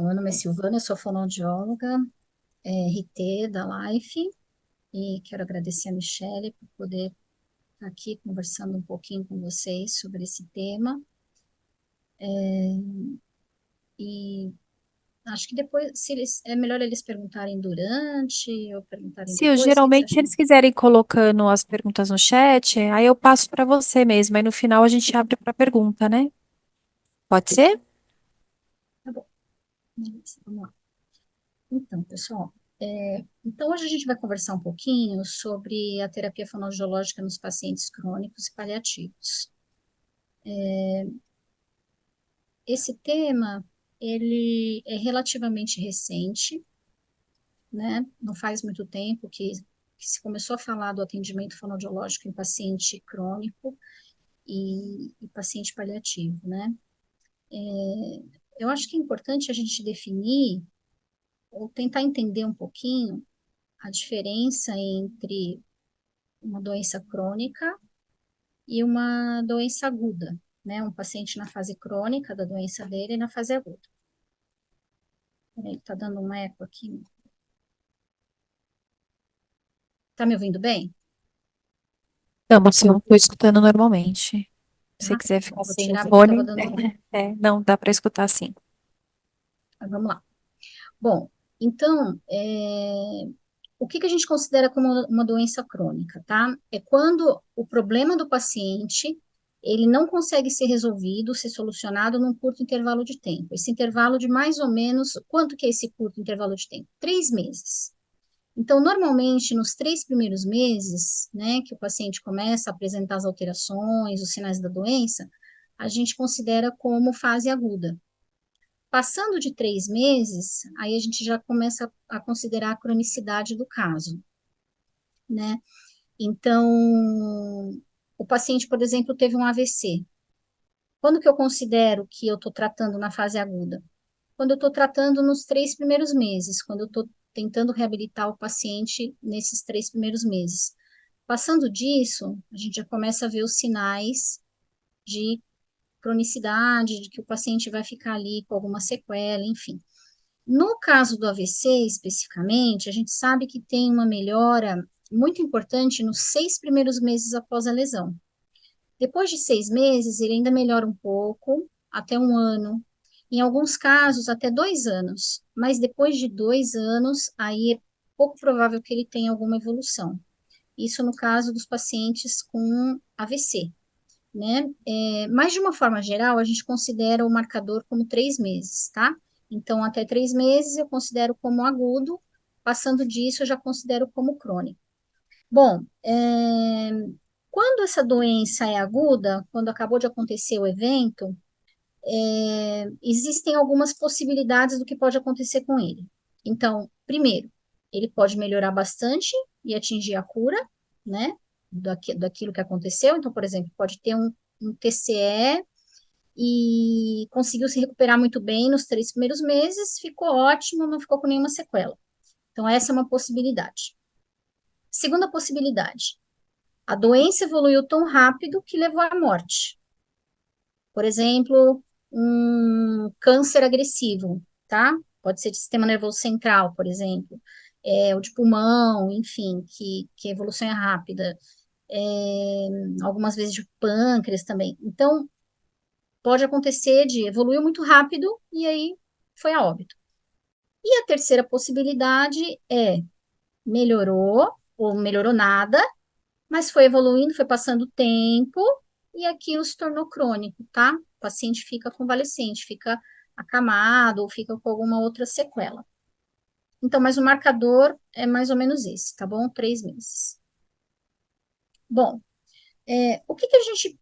meu nome é Silvana, eu sou fonoaudióloga, RT da Life, e quero agradecer a Michelle por poder estar aqui conversando um pouquinho com vocês sobre esse tema. E acho que depois, se eles, é melhor eles perguntarem durante ou perguntarem Se depois, o que que você geralmente acha? eles quiserem colocando as perguntas no chat, aí eu passo para você mesmo, aí no final a gente abre para pergunta, né? Pode ser? Tá bom, beleza, vamos lá. Então, pessoal, então hoje a gente vai conversar um pouquinho sobre a terapia fonoaudiológica nos pacientes crônicos e paliativos. Esse tema, ele é relativamente recente, né? Não faz muito tempo que se começou a falar do atendimento fonoaudiológico em paciente crônico e paciente paliativo, né? Eu acho que é importante a gente definir ou tentar entender um pouquinho a diferença entre uma doença crônica e uma doença aguda, né? Um paciente na fase crônica da doença dele e na fase aguda. Peraí, tá dando um eco aqui. Tá me ouvindo bem? Não, você eu estou escutando normalmente. Se você Tá? quiser Então, ficar vou sem o tirar porque estava fone, dando. não, dá para escutar sim. Vamos lá. Bom, então, o que que a gente considera como uma doença crônica, tá? É quando o problema do paciente ele não consegue ser resolvido, ser solucionado num curto intervalo de tempo. Esse intervalo de mais ou menos, quanto que é esse curto intervalo de tempo? 3 meses. Então, normalmente, nos 3 primeiros meses, né, que o paciente começa a apresentar as alterações, os sinais da doença, a gente considera como fase aguda. Passando de 3 meses, aí a gente já começa a considerar a cronicidade do caso, né? Então, o paciente, por exemplo, teve um AVC. Quando que eu considero que eu estou tratando na fase aguda? Quando eu estou tratando nos 3 primeiros meses, quando eu estou tentando reabilitar o paciente nesses 3 primeiros meses. Passando disso, a gente já começa a ver os sinais de cronicidade, de que o paciente vai ficar ali com alguma sequela, enfim. No caso do AVC, especificamente, a gente sabe que tem uma melhora muito importante nos 6 primeiros meses após a lesão. Depois de 6 meses, ele ainda melhora um pouco, até um ano. Em alguns casos, até 2 anos. Mas depois de 2 anos, aí é pouco provável que ele tenha alguma evolução. Isso no caso dos pacientes com AVC, né? Mas de uma forma geral, a gente considera o marcador como 3 meses, tá? Então, até 3 meses eu considero como agudo, passando disso eu já considero como crônico. Bom, quando essa doença é aguda, quando acabou de acontecer o evento, existem algumas possibilidades do que pode acontecer com ele. Então, primeiro, ele pode melhorar bastante e atingir a cura, né, daquilo que aconteceu. Então, por exemplo, pode ter um TCE e conseguiu se recuperar muito bem nos 3 primeiros meses, ficou ótimo, não ficou com nenhuma sequela. Então, essa é uma possibilidade. Segunda possibilidade, a doença evoluiu tão rápido que levou à morte. Por exemplo, um câncer agressivo, tá? Pode ser de sistema nervoso central, por exemplo, ou de pulmão, enfim, que a evolução é rápida. É, algumas vezes de pâncreas também. Então, pode acontecer de evoluiu muito rápido e aí foi a óbito. E a terceira possibilidade é melhorou ou melhorou nada, mas foi evoluindo, foi passando o tempo e aquilo se tornou crônico, tá? O paciente fica convalescente, fica acamado ou fica com alguma outra sequela. Então, mas o marcador é mais ou menos esse, tá bom? 3 meses. Bom, o que que a gente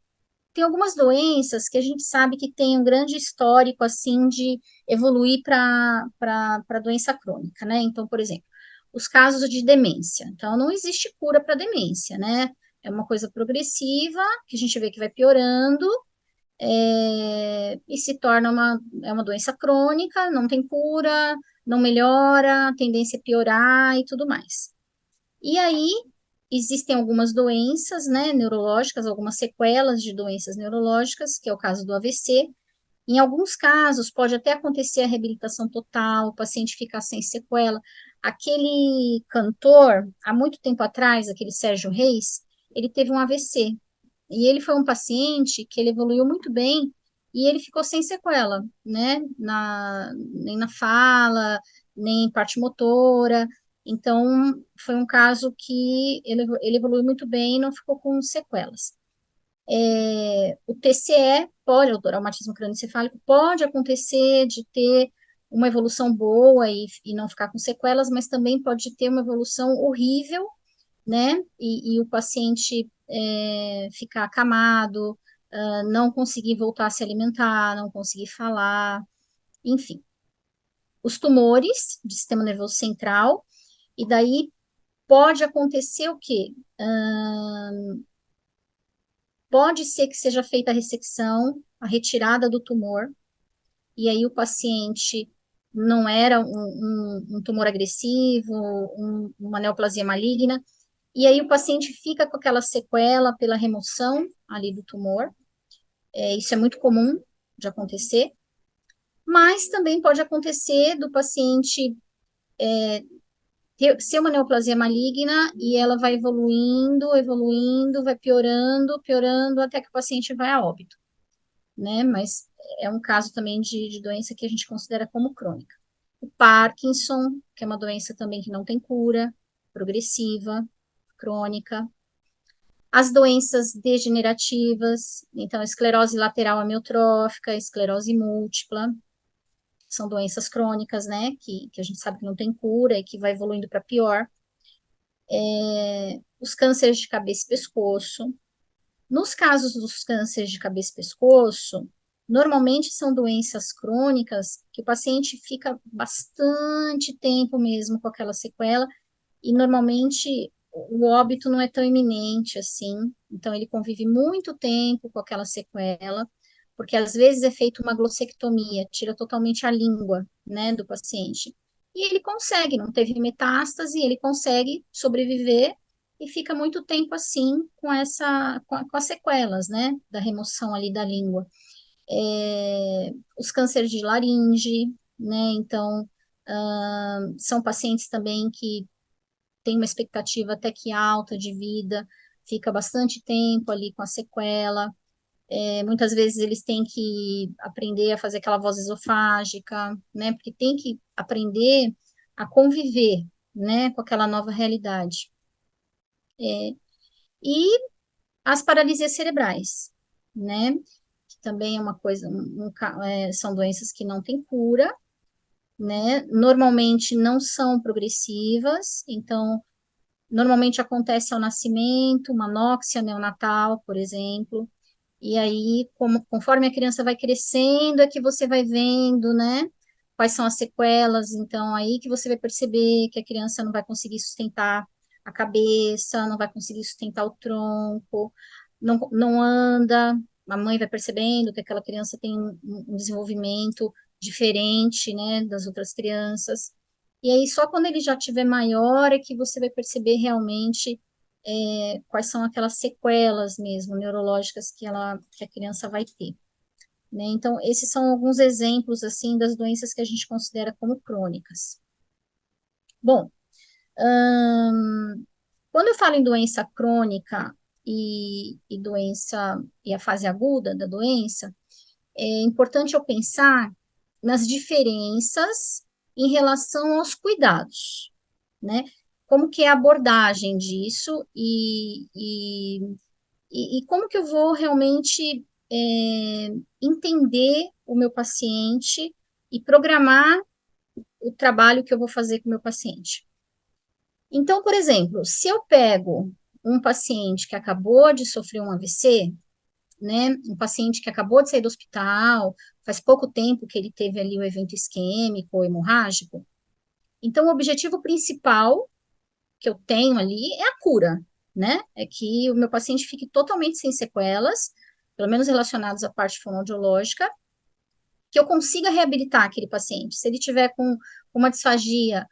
tem algumas doenças que a gente sabe que tem um grande histórico assim de evoluir para doença crônica, né? Então, por exemplo, os casos de demência. Então, não existe cura para demência, né? É uma coisa progressiva que a gente vê que vai piorando e se torna uma doença crônica, não tem cura, não melhora, a tendência é piorar e tudo mais. E aí, existem algumas doenças, né, neurológicas, algumas sequelas de doenças neurológicas, que é o caso do AVC, Em alguns casos, pode até acontecer a reabilitação total, o paciente ficar sem sequela. Aquele cantor, há muito tempo atrás, aquele Sérgio Reis, ele teve um AVC. E ele foi um paciente que ele evoluiu muito bem e ele ficou sem sequela, né? Nem na fala, nem em parte motora. Então, foi um caso que ele evoluiu muito bem e não ficou com sequelas. O TCE pode, o traumatismo crânioencefálico, pode acontecer de ter uma evolução boa e não ficar com sequelas, mas também pode ter uma evolução horrível, né? E o paciente ficar acamado, não conseguir voltar a se alimentar, não conseguir falar, enfim. Os tumores de sistema nervoso central, e daí pode acontecer o quê? Pode ser que seja feita a ressecção, a retirada do tumor, e aí o paciente não era um tumor agressivo, uma neoplasia maligna, e aí o paciente fica com aquela sequela pela remoção ali do tumor. Isso é muito comum de acontecer, mas também pode acontecer do paciente ser uma neoplasia maligna e ela vai evoluindo, evoluindo, vai piorando, piorando, até que o paciente vai a óbito, né? Mas é um caso também de doença que a gente considera como crônica. O Parkinson, que é uma doença também que não tem cura, progressiva, crônica. As doenças degenerativas, então, esclerose lateral amiotrófica, esclerose múltipla, são doenças crônicas, né, que a gente sabe que não tem cura e que vai evoluindo para pior. Os cânceres de cabeça e pescoço. Nos casos dos cânceres de cabeça e pescoço, normalmente são doenças crônicas que o paciente fica bastante tempo mesmo com aquela sequela, e normalmente o óbito não é tão iminente assim, então ele convive muito tempo com aquela sequela, porque às vezes é feita uma glossectomia, tira totalmente a língua, né, do paciente. E ele consegue, não teve metástase, ele consegue sobreviver e fica muito tempo assim com as sequelas, né, da remoção ali da língua. Os cânceres de laringe, né, então são pacientes também que tem uma expectativa até que alta de vida, fica bastante tempo ali com a sequela. Muitas vezes eles têm que aprender a fazer aquela voz esofágica, né? Porque tem que aprender a conviver, né, com aquela nova realidade. E as paralisias cerebrais, né? Que também é uma coisa, são doenças que não têm cura, né? Normalmente não são progressivas, então normalmente acontece ao nascimento, uma anóxia neonatal, por exemplo, e aí, conforme a criança vai crescendo, é que você vai vendo, né, quais são as sequelas, então aí que você vai perceber que a criança não vai conseguir sustentar a cabeça, não vai conseguir sustentar o tronco, não anda, a mãe vai percebendo que aquela criança tem um desenvolvimento diferente, né, das outras crianças, e aí só quando ele já tiver maior é que você vai perceber realmente quais são aquelas sequelas mesmo neurológicas que a criança vai ter, né? Então, esses são alguns exemplos, assim, das doenças que a gente considera como crônicas. Bom, quando eu falo em doença crônica e a fase aguda da doença, é importante eu pensar nas diferenças em relação aos cuidados, né? Como que é a abordagem disso e como que eu vou realmente entender o meu paciente e programar o trabalho que eu vou fazer com o meu paciente. Então, por exemplo, se eu pego um paciente que acabou de sofrer um AVC, né, um paciente que acabou de sair do hospital, faz pouco tempo que ele teve ali o evento isquêmico ou hemorrágico, então o objetivo principal que eu tenho ali é a cura, né? É que o meu paciente fique totalmente sem sequelas, pelo menos relacionados à parte fonoaudiológica, que eu consiga reabilitar aquele paciente. Se ele tiver com uma disfagia,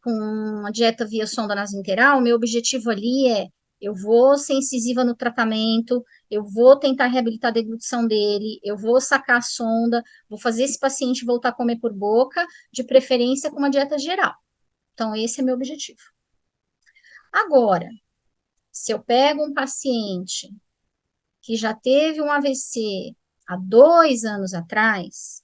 com uma dieta via sonda nasointeral, o meu objetivo ali é eu vou ser incisiva no tratamento, eu vou tentar reabilitar a deglutição dele, eu vou sacar a sonda, vou fazer esse paciente voltar a comer por boca, de preferência com uma dieta geral. Então, esse é meu objetivo. Agora, se eu pego um paciente que já teve um AVC há 2 anos atrás,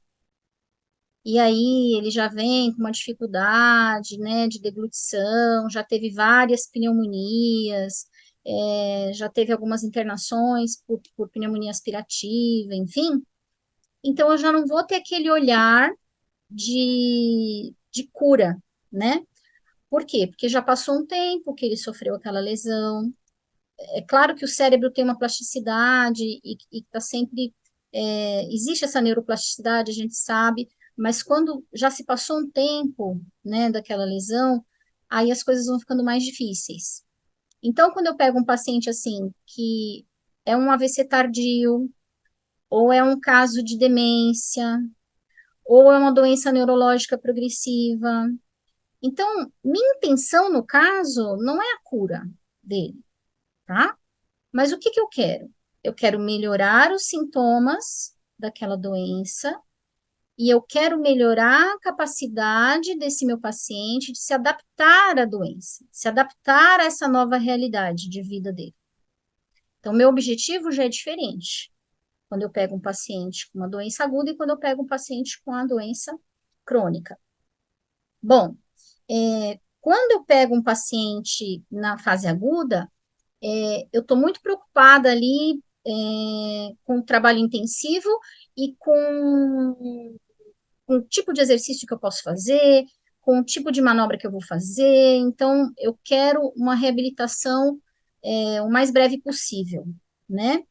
e aí ele já vem com uma dificuldade, né, de deglutição, já teve várias pneumonias, já teve algumas internações por pneumonia aspirativa, enfim. Então eu já não vou ter aquele olhar de cura, né? Por quê? Porque já passou um tempo que ele sofreu aquela lesão. É claro que o cérebro tem uma plasticidade e está sempre. Existe essa neuroplasticidade, a gente sabe, mas quando já se passou um tempo, né, daquela lesão, aí as coisas vão ficando mais difíceis. Então, quando eu pego um paciente assim, que é um AVC tardio, ou é um caso de demência, ou é uma doença neurológica progressiva. Então, minha intenção no caso não é a cura dele, tá? Mas o que que eu quero? Eu quero melhorar os sintomas daquela doença e eu quero melhorar a capacidade desse meu paciente de se adaptar à doença, se adaptar a essa nova realidade de vida dele. Então, meu objetivo já é diferente quando eu pego um paciente com uma doença aguda e quando eu pego um paciente com a doença crônica. Bom, quando eu pego um paciente na fase aguda, eu estou muito preocupada ali com o trabalho intensivo e com o tipo de exercício que eu posso fazer, com o tipo de manobra que eu vou fazer. Então, eu quero uma reabilitação o mais breve possível, né?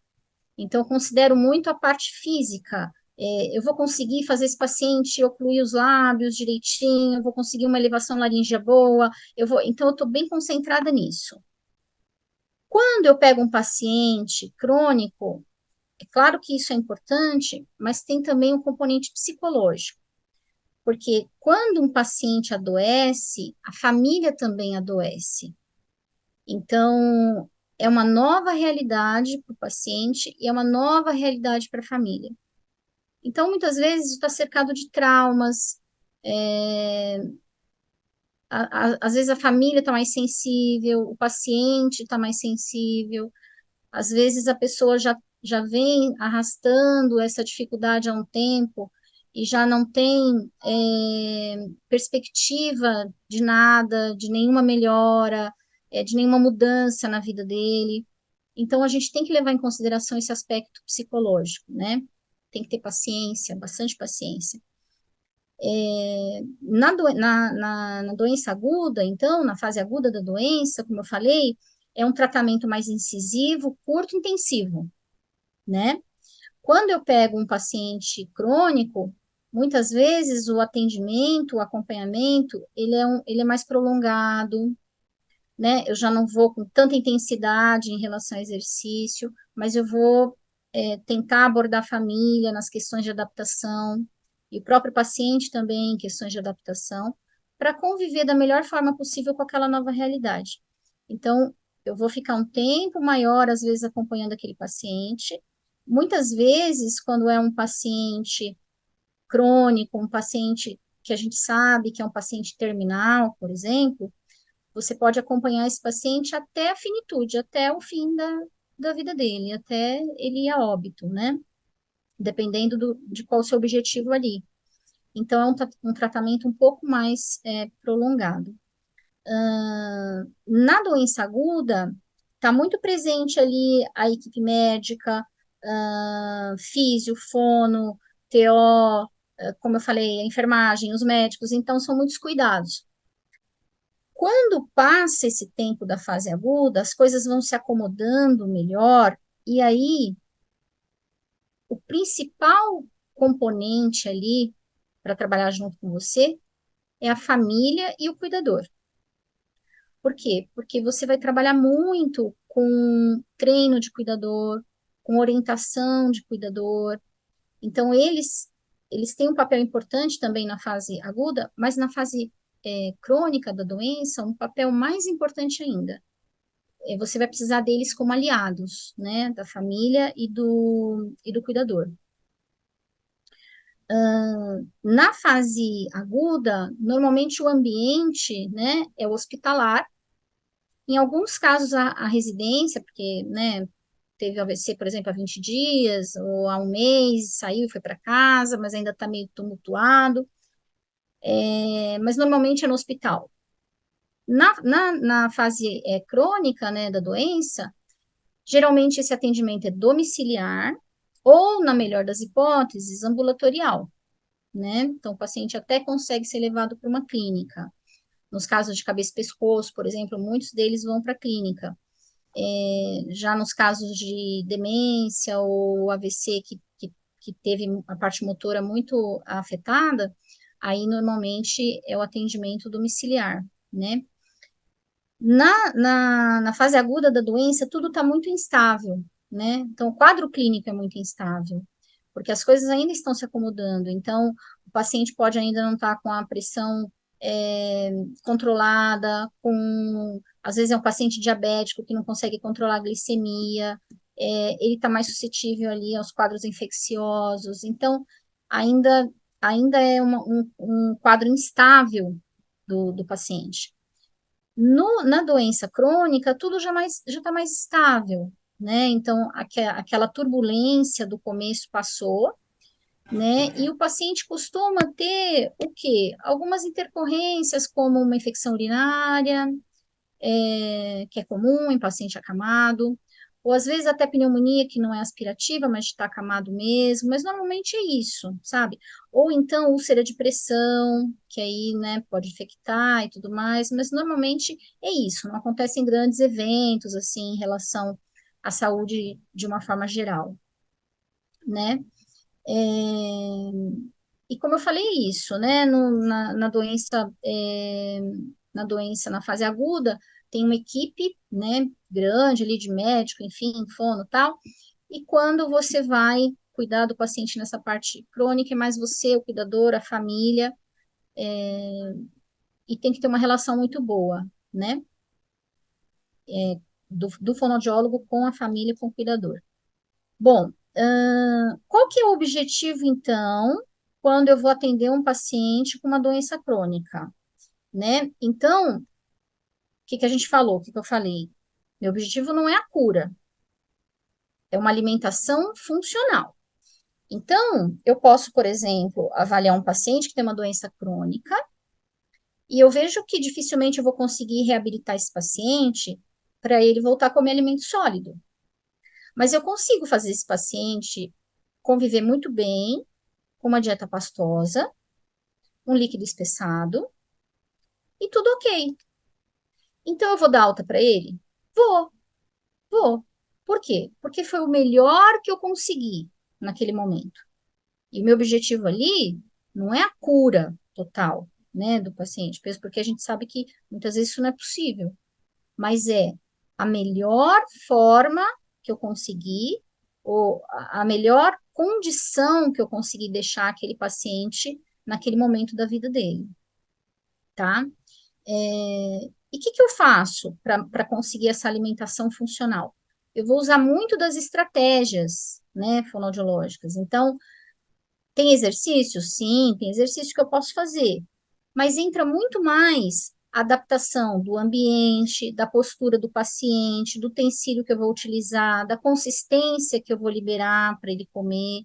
Então, eu considero muito a parte física. Eu vou conseguir fazer esse paciente ocluir os lábios direitinho, eu vou conseguir uma elevação laríngea boa, então eu estou bem concentrada nisso. Quando eu pego um paciente crônico, é claro que isso é importante, mas tem também um componente psicológico, porque quando um paciente adoece, a família também adoece. Então, é uma nova realidade para o paciente e é uma nova realidade para a família. Então, muitas vezes, está cercado de traumas, é, às vezes a família está mais sensível, o paciente está mais sensível, às vezes a pessoa já vem arrastando essa dificuldade há um tempo e já não tem perspectiva de nada, de nenhuma melhora, de nenhuma mudança na vida dele. Então, a gente tem que levar em consideração esse aspecto psicológico, né? Tem que ter paciência, bastante paciência. Na doença aguda, então, na fase aguda da doença, como eu falei, é um tratamento mais incisivo, curto e intensivo, né? Quando eu pego um paciente crônico, muitas vezes o atendimento, o acompanhamento, ele é mais prolongado, né? Eu já não vou com tanta intensidade em relação ao exercício, mas eu vou tentar abordar a família nas questões de adaptação e o próprio paciente também em questões de adaptação, para conviver da melhor forma possível com aquela nova realidade. Então, eu vou ficar um tempo maior, às vezes, acompanhando aquele paciente. Muitas vezes, quando é um paciente crônico, um paciente que a gente sabe que é um paciente terminal, por exemplo, você pode acompanhar esse paciente até a finitude, até o fim da vida dele, até ele ir a óbito, né? Dependendo de qual o seu objetivo ali. Então, é um tratamento um pouco mais prolongado. Na doença aguda, está muito presente ali a equipe médica, físio, fono, TO, como eu falei, a enfermagem, os médicos, então são muitos cuidados. Quando passa esse tempo da fase aguda, as coisas vão se acomodando melhor, e aí o principal componente ali para trabalhar junto com você é a família e o cuidador. Por quê? Porque você vai trabalhar muito com treino de cuidador, com orientação de cuidador. Então, eles têm um papel importante também na fase aguda, mas na fase crônica da doença, um papel mais importante ainda. você vai precisar deles como aliados, né, da família e do cuidador. Na fase aguda, normalmente o ambiente, né, é hospitalar. Em alguns casos, a residência, porque, né, teve AVC, por exemplo, há 20 dias, ou há um mês, saiu e foi para casa, mas ainda está meio tumultuado. Mas normalmente é no hospital. Na fase crônica, né, da doença, geralmente esse atendimento é domiciliar, ou, na melhor das hipóteses, ambulatorial, né? Então, o paciente até consegue ser levado para uma clínica. Nos casos de cabeça e pescoço, por exemplo, muitos deles vão para a clínica. Já nos casos de demência ou AVC que teve a parte motora muito afetada, aí normalmente é o atendimento domiciliar, né? Na fase aguda da doença, tudo está muito instável, né? Então, o quadro clínico é muito instável, porque as coisas ainda estão se acomodando. Então, o paciente pode ainda não estar com a pressão é, controlada, às vezes é um paciente diabético que não consegue controlar a glicemia, ele está mais suscetível ali aos quadros infecciosos. Então, ainda, ainda é um quadro instável do paciente. Na doença crônica, tudo já está mais estável, né? Então, aquela turbulência do começo passou, né? E o paciente costuma ter o quê? Algumas intercorrências, como uma infecção urinária, que é comum em paciente acamado, ou às vezes até pneumonia, que não é aspirativa, mas está acamado mesmo, mas normalmente é isso, sabe? Ou então úlcera de pressão, que aí, né, pode infectar e tudo mais, mas normalmente é isso, não acontecem grandes eventos, assim, em relação à saúde de uma forma geral, né? É, e como eu falei isso, né, na doença na fase aguda, tem uma equipe, né, grande ali de médico, enfim, fono, tal, e quando você vai cuidar do paciente nessa parte crônica, é mais você, o cuidador, a família, e tem que ter uma relação muito boa, né, do fonoaudiólogo com a família e com o cuidador. Bom, qual que é o objetivo, então, quando eu vou atender um paciente com uma doença crônica, né? Então, o que que a gente falou? O que que eu falei? Meu objetivo não é a cura, é uma alimentação funcional. Então, eu posso, por exemplo, avaliar um paciente que tem uma doença crônica e eu vejo que dificilmente eu vou conseguir reabilitar esse paciente para ele voltar a comer alimento sólido. Mas eu consigo fazer esse paciente conviver muito bem com uma dieta pastosa, um líquido espessado e tudo ok. Então eu vou dar alta para ele? Vou, vou. Por quê? Porque foi o melhor que eu consegui naquele momento. E o meu objetivo ali não é a cura total, né, do paciente, mesmo porque a gente sabe que muitas vezes isso não é possível, mas é a melhor forma que eu consegui, ou a melhor condição que eu consegui deixar aquele paciente naquele momento da vida dele, tá? E o que que eu faço para conseguir essa alimentação funcional? Eu vou usar muito das estratégias, né, fonoaudiológicas. Então, tem exercício? Sim, tem exercício que eu posso fazer, mas entra muito mais a adaptação do ambiente, da postura do paciente, do utensílio que eu vou utilizar, da consistência que eu vou liberar para ele comer,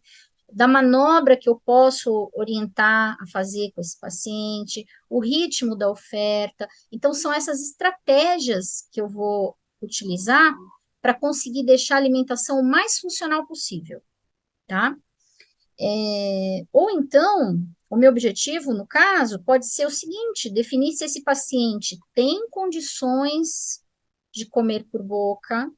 da manobra que eu posso orientar a fazer com esse paciente, o ritmo da oferta. Então, são essas estratégias que eu vou utilizar para conseguir deixar a alimentação o mais funcional possível, tá? Ou então, o meu objetivo, no caso, pode ser o seguinte: definir se esse paciente tem condições de comer por boca,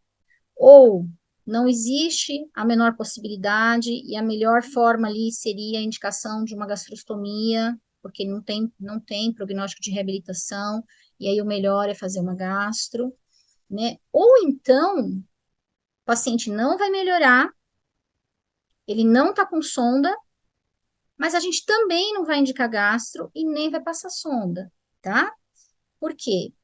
ou não existe a menor possibilidade, e a melhor forma ali seria a indicação de uma gastrostomia, porque não tem prognóstico de reabilitação, e aí o melhor é fazer uma gastro, né? Ou então, o paciente não vai melhorar, ele não está com sonda, mas a gente também não vai indicar gastro e nem vai passar sonda, tá? Por quê?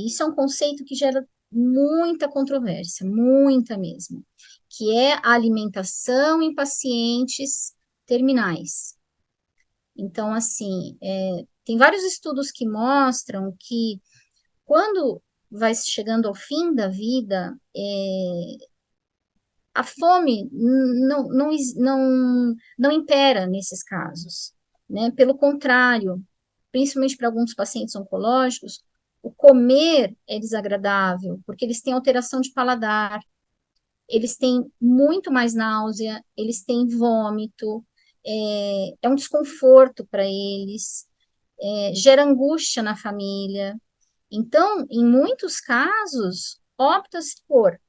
Isso é um conceito que gera muita controvérsia, muita mesmo, que é a alimentação em pacientes terminais. Então, assim, tem vários estudos que mostram que quando vai chegando ao fim da vida, a fome não impera nesses casos, né? Pelo contrário, principalmente para alguns pacientes oncológicos, o comer é desagradável, porque eles têm alteração de paladar, eles têm muito mais náusea, eles têm vômito, é um desconforto para eles, gera angústia na família. Então, em muitos casos, opta-se por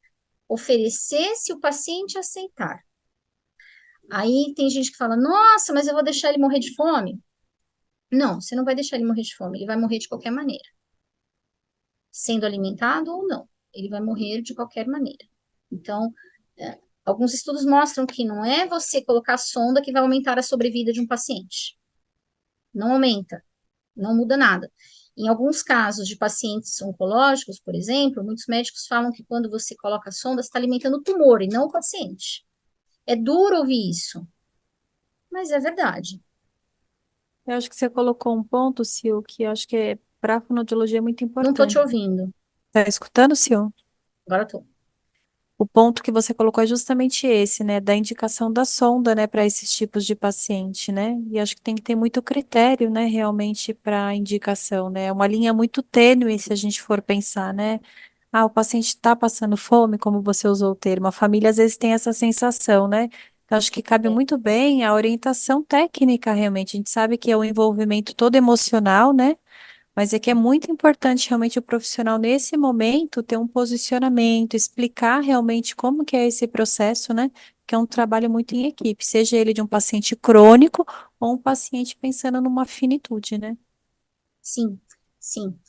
oferecer se o paciente aceitar. Aí tem gente que fala: nossa, mas eu vou deixar ele morrer de fome? Não, você não vai deixar ele morrer de fome, ele vai morrer de qualquer maneira, sendo alimentado ou não, ele vai morrer de qualquer maneira. Então, alguns estudos mostram que não é você colocar sonda que vai aumentar a sobrevida de um paciente. Não aumenta, não muda nada. Em alguns casos de pacientes oncológicos, por exemplo, muitos médicos falam que quando você coloca a sonda, você está alimentando o tumor e não o paciente. É duro ouvir isso, mas é verdade. Eu acho que você colocou um ponto, Sil, que eu acho que para a fonoaudiologia é muito Não estou te importante. ouvindo. Tá escutando, Sil? Agora estou. O ponto que você colocou é justamente esse, né, da indicação da sonda, né, para esses tipos de paciente, né? E acho que tem que ter muito critério, né, realmente para indicação, né? É uma linha muito tênue se a gente for pensar, né? Ah, o paciente está passando fome, como você usou o termo. A família às vezes tem essa sensação, né? Então, acho que cabe É, muito bem a orientação técnica, realmente. A gente sabe que é o envolvimento todo emocional, né? Mas é que é muito importante realmente o profissional nesse momento ter um posicionamento, explicar realmente como que é esse processo, né? Que é um trabalho muito em equipe, seja ele de um paciente crônico ou um paciente pensando numa finitude, né? sim, sim.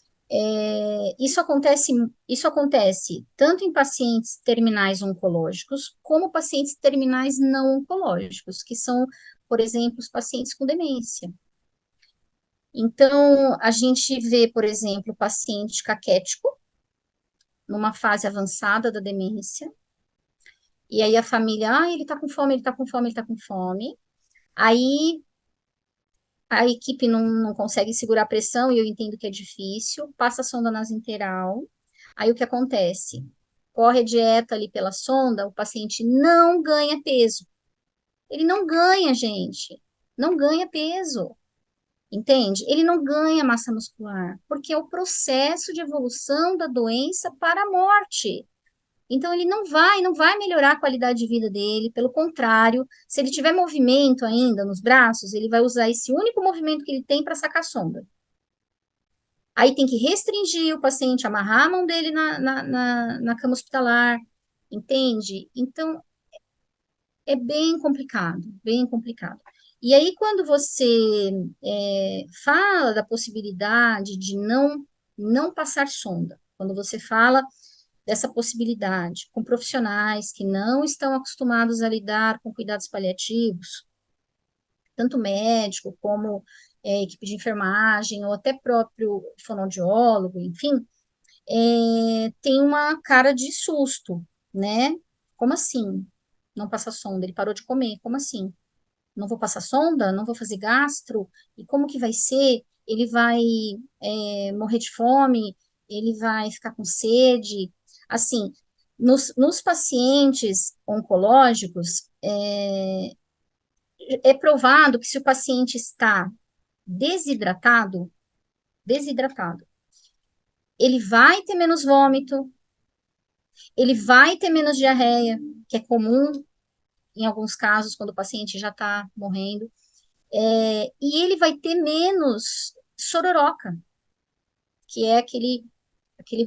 Isso acontece tanto em pacientes terminais oncológicos, como pacientes terminais não oncológicos, que são, por exemplo, os pacientes com demência. Então, a gente vê, por exemplo, o paciente caquético, numa fase avançada da demência, e aí a família, ele tá com fome, ele tá com fome, ele tá com fome. Aí a equipe não consegue segurar a pressão, e eu entendo que é difícil, passa a sonda nasointeral. Aí o que acontece? Corre a dieta ali pela sonda, o paciente não ganha peso. Ele não ganha, gente. Não ganha peso. Entende? Ele não ganha massa muscular, porque é o processo de evolução da doença para a morte. Então ele não vai melhorar a qualidade de vida dele, pelo contrário, se ele tiver movimento ainda nos braços, ele vai usar esse único movimento que ele tem para sacar a sonda. Aí tem que restringir o paciente, amarrar a mão dele na cama hospitalar, entende? Então é bem complicado, bem complicado. E aí, quando você fala da possibilidade de não passar sonda, quando você fala dessa possibilidade com profissionais que não estão acostumados a lidar com cuidados paliativos, tanto médico como equipe de enfermagem ou até próprio fonoaudiólogo, enfim, tem uma cara de susto, né? Como assim? Não passa sonda, ele parou de comer, como assim? Não vou passar sonda? Não vou fazer gastro? E como que vai ser? Ele vai morrer de fome? Ele vai ficar com sede? Assim, nos pacientes oncológicos, é provado que se o paciente está desidratado, desidratado, ele vai ter menos vômito, ele vai ter menos diarreia, que é comum em alguns casos quando o paciente já está morrendo, e ele vai ter menos sororoca, que é aquele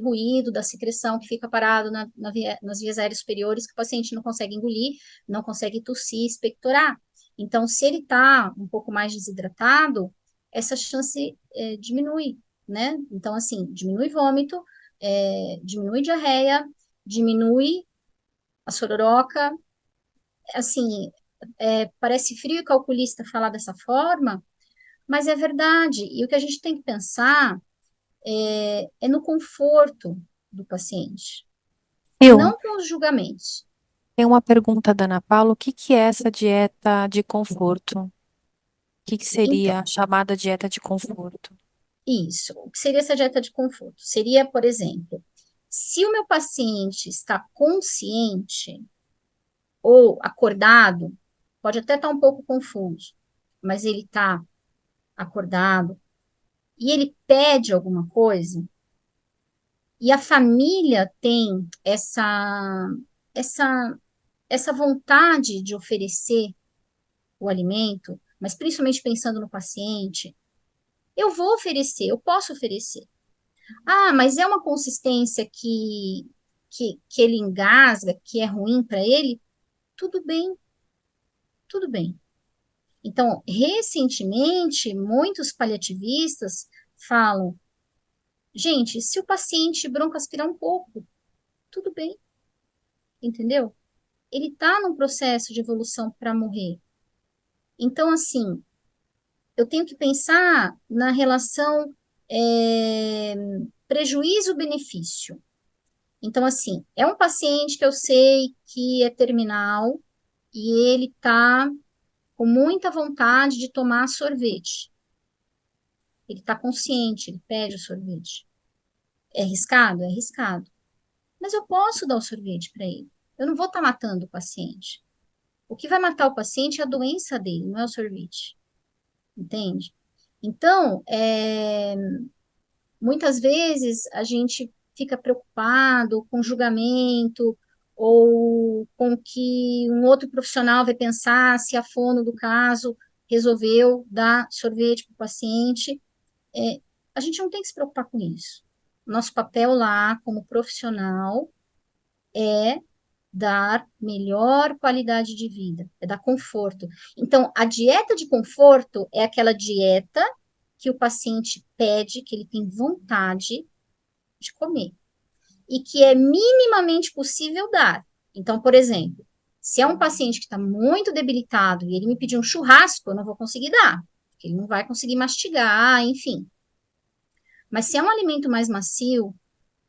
ruído da secreção que fica parado nas vias aéreas superiores que o paciente não consegue engolir, não consegue tossir, expectorar. Então, se ele está um pouco mais desidratado, essa chance diminui, né? Então, assim, diminui vômito, diminui diarreia, diminui a sororoca. Assim, parece frio e calculista falar dessa forma, mas é verdade. E o que a gente tem que pensar é no conforto. do paciente, Viu? não com os julgamentos. Tem uma pergunta da Ana Paula, o que que é essa dieta de conforto? O que que seria Então, a chamada dieta de conforto? isso. O que seria essa dieta de conforto? Seria, por exemplo, se o meu paciente está consciente ou acordado, pode até estar um pouco confuso, mas ele está acordado e ele pede alguma coisa, e a família tem essa, essa vontade de oferecer o alimento, mas principalmente pensando no paciente, eu vou oferecer, eu posso oferecer. Ah, mas é uma consistência que ele engasga, que é ruim para ele? Tudo bem, tudo bem. Então, recentemente, muitos paliativistas falam, gente, se o paciente broncoaspirar um pouco, tudo bem, entendeu? Ele está num processo de evolução para morrer. Então, assim, eu tenho que pensar na relação é, prejuízo-benefício. Então, assim, é um paciente que eu sei que é terminal e ele está com muita vontade de tomar sorvete. Ele está consciente, ele pede o sorvete. É arriscado? É arriscado. Mas eu posso dar o sorvete para ele. Eu não vou estar matando o paciente. O que vai matar o paciente é a doença dele, não é o sorvete. Entende? Então, muitas vezes a gente fica preocupado com julgamento ou com que um outro profissional vai pensar se a fono do caso resolveu dar sorvete para o paciente. É, a gente não tem que se preocupar com isso. Nosso papel lá, como profissional, é dar melhor qualidade de vida, é dar conforto. Então, a dieta de conforto é aquela dieta que o paciente pede, que ele tem vontade de comer e que é minimamente possível dar. Então, por exemplo, se é um paciente que está muito debilitado e ele me pedir um churrasco, eu não vou conseguir dar, porque ele não vai conseguir mastigar, enfim. Mas se é um alimento mais macio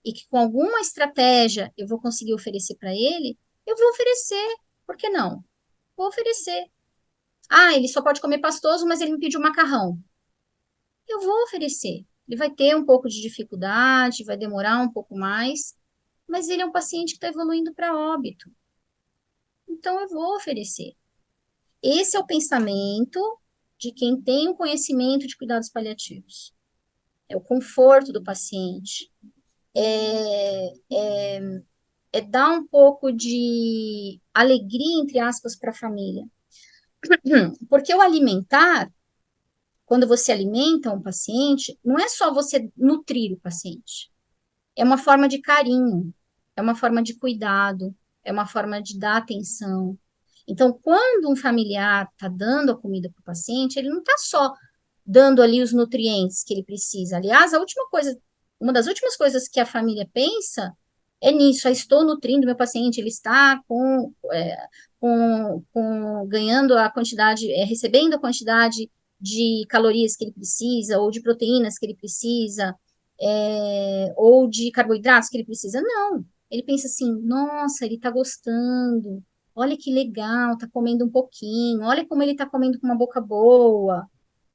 e que com alguma estratégia eu vou conseguir oferecer para ele, eu vou oferecer. Por que não? Vou oferecer. Ah, ele só pode comer pastoso, mas ele me pediu macarrão. Eu vou oferecer. Ele vai ter um pouco de dificuldade, vai demorar um pouco mais, mas ele é um paciente que está evoluindo para óbito. Então eu vou oferecer. Esse é o pensamento de quem tem o conhecimento de cuidados paliativos. É o conforto do paciente, é dar um pouco de alegria, entre aspas, para a família. Porque o alimentar, quando você alimenta um paciente, não é só você nutrir o paciente, é uma forma de carinho, é uma forma de cuidado, é uma forma de dar atenção. Então, quando um familiar está dando a comida para o paciente, ele não está só dando ali os nutrientes que ele precisa. Aliás, a última coisa, uma das últimas coisas que a família pensa é nisso, estou nutrindo meu paciente, ele está ganhando a quantidade, recebendo a quantidade de calorias que ele precisa, ou de proteínas que ele precisa, ou de carboidratos que ele precisa. Não, ele pensa assim, nossa, ele está gostando, olha que legal, está comendo um pouquinho, olha como ele está comendo com uma boca boa,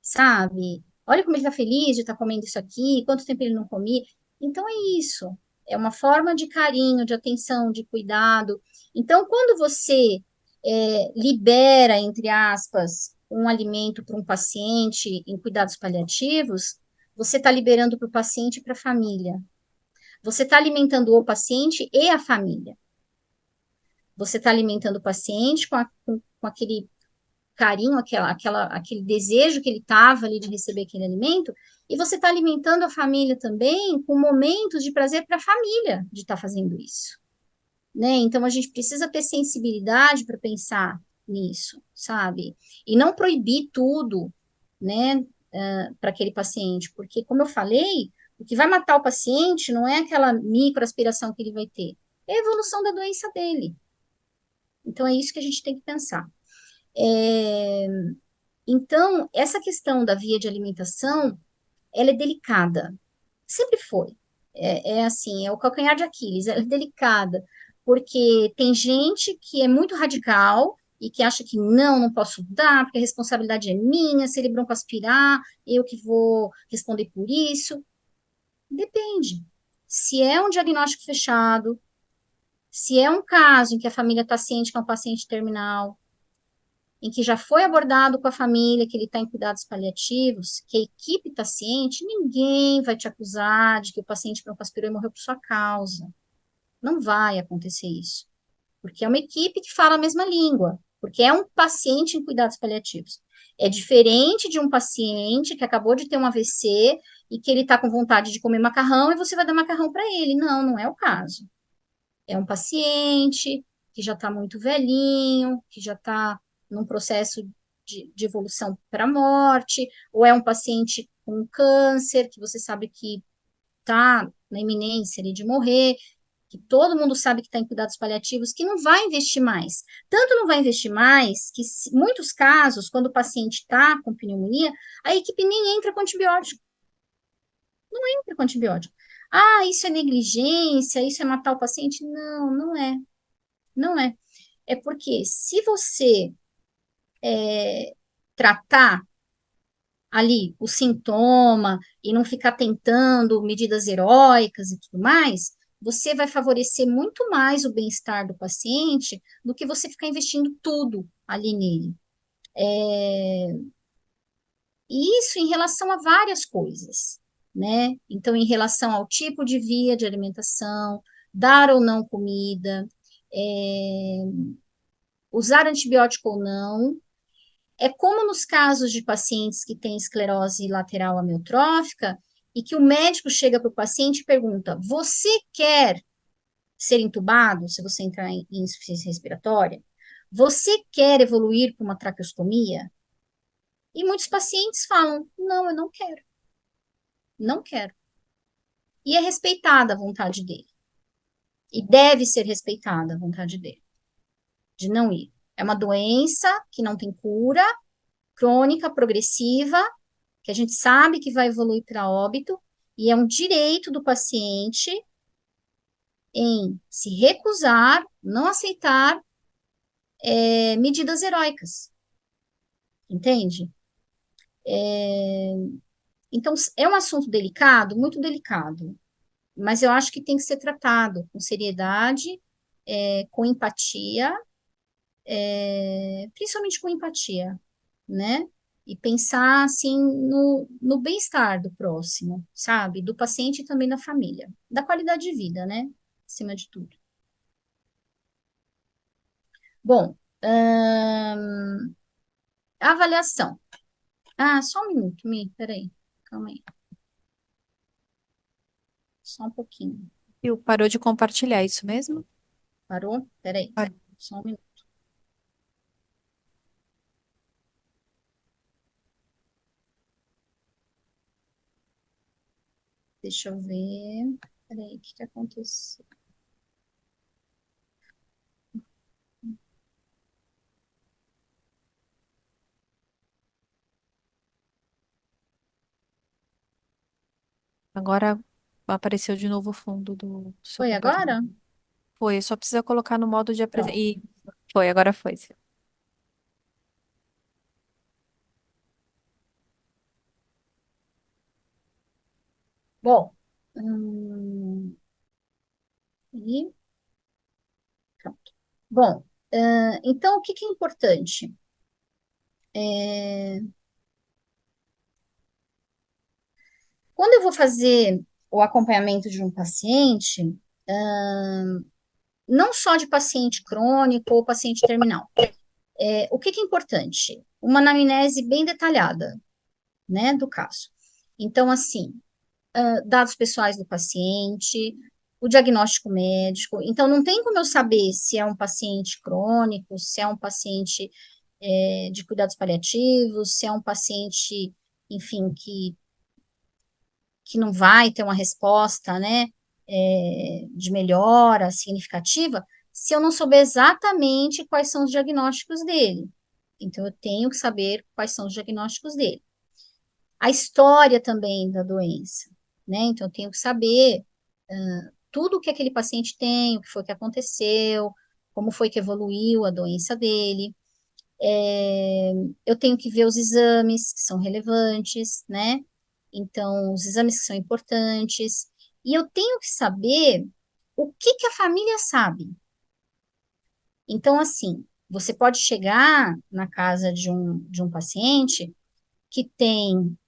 sabe? Olha como ele está feliz de estar comendo isso aqui, quanto tempo ele não comia. Então é isso. É uma forma de carinho, de atenção, de cuidado. Então, quando você libera, entre aspas, um alimento para um paciente em cuidados paliativos, você está liberando para o paciente e para a família. Você está alimentando o paciente e a família. Você está alimentando o paciente com aquele carinho, aquele desejo que ele estava ali de receber aquele alimento, e você está alimentando a família também com momentos de prazer para a família de estar fazendo isso, né? Então a gente precisa ter sensibilidade para pensar nisso, sabe? E não proibir tudo, né, para aquele paciente, porque, como eu falei, o que vai matar o paciente não é aquela microaspiração que ele vai ter, é a evolução da doença dele. Então é isso que a gente tem que pensar. É, Então, essa questão da via de alimentação, ela é delicada. Sempre foi. É assim, é o calcanhar de Aquiles, ela é delicada, porque tem gente que é muito radical e que acha que não posso dar, porque a responsabilidade é minha, se ele broncoaspirar, eu que vou responder por isso. Depende. Se é um diagnóstico fechado, se é um caso em que a família está ciente que é um paciente terminal, em que já foi abordado com a família, que ele está em cuidados paliativos, que a equipe está ciente, ninguém vai te acusar de que o paciente broncoaspirou e morreu por sua causa. Não vai acontecer isso, porque é uma equipe que fala a mesma língua, porque é um paciente em cuidados paliativos. É diferente de um paciente que acabou de ter um AVC e que ele está com vontade de comer macarrão e você vai dar macarrão para ele. Não, não é o caso. É um paciente que já está muito velhinho, que já está num processo de evolução para a morte, ou é um paciente com câncer, que você sabe que está na iminência ali de morrer, que todo mundo sabe que está em cuidados paliativos, que não vai investir mais. Tanto não vai investir mais que, em muitos casos, quando o paciente está com pneumonia, a equipe nem entra com antibiótico. Não entra com antibiótico. Ah, isso é negligência, isso é matar o paciente? Não, não é. Não é. É porque se você tratar ali o sintoma e não ficar tentando medidas heróicas e tudo mais, você vai favorecer muito mais o bem-estar do paciente do que você ficar investindo tudo ali nele. E isso em relação a várias coisas, né? Então, em relação ao tipo de via de alimentação, dar ou não comida, é, usar antibiótico ou não. É como nos casos de pacientes que têm esclerose lateral amiotrófica e que o médico chega para o paciente e pergunta: Você quer ser entubado se você entrar em insuficiência respiratória? Você quer evoluir para uma traqueostomia? E muitos pacientes falam: Não, eu não quero, não quero. E é respeitada a vontade dele. E deve ser respeitada a vontade dele, de não ir. É uma doença que não tem cura, crônica, progressiva, que a gente sabe que vai evoluir para óbito, e é um direito do paciente em se recusar, não aceitar medidas heróicas, entende? Então, é um assunto delicado, muito delicado, mas eu acho que tem que ser tratado com seriedade, com empatia, principalmente com empatia, né? E pensar, assim, no bem-estar do próximo, sabe? Do paciente e também da família. Da qualidade de vida, né? Acima de tudo. Bom, avaliação. Ah, só um minuto, peraí. Calma aí. Só um pouquinho. E parou de compartilhar, isso mesmo? Parou? Peraí. Ah, Só um minuto. Deixa eu ver. Peraí, o que que aconteceu? agora apareceu de novo o fundo do seu Foi computador. agora? Foi, só precisa colocar no modo de apresentação. Pronto. E foi, agora foi. Bom, hum, e pronto. Bom, então o que que é importante? É, Quando eu vou fazer o acompanhamento de um paciente, não só de paciente crônico ou paciente terminal, o que que é importante? Uma anamnese bem detalhada, né, do caso. Então, assim, dados pessoais do paciente, o diagnóstico médico. Então, não tem como eu saber se é um paciente crônico, se é um paciente de cuidados paliativos, se é um paciente, enfim, que não vai ter uma resposta, né, de melhora significativa, se eu não souber exatamente quais são os diagnósticos dele. Então, eu tenho que saber quais são os diagnósticos dele. A história também da doença, né? Então, eu tenho que saber. tudo o que aquele paciente tem, o que foi que aconteceu, como foi que evoluiu a doença dele. É, eu tenho que ver os exames que são relevantes, né? Então, os exames que são importantes. E eu tenho que saber o que que a família sabe. Então, assim, você pode chegar na casa de um paciente que tem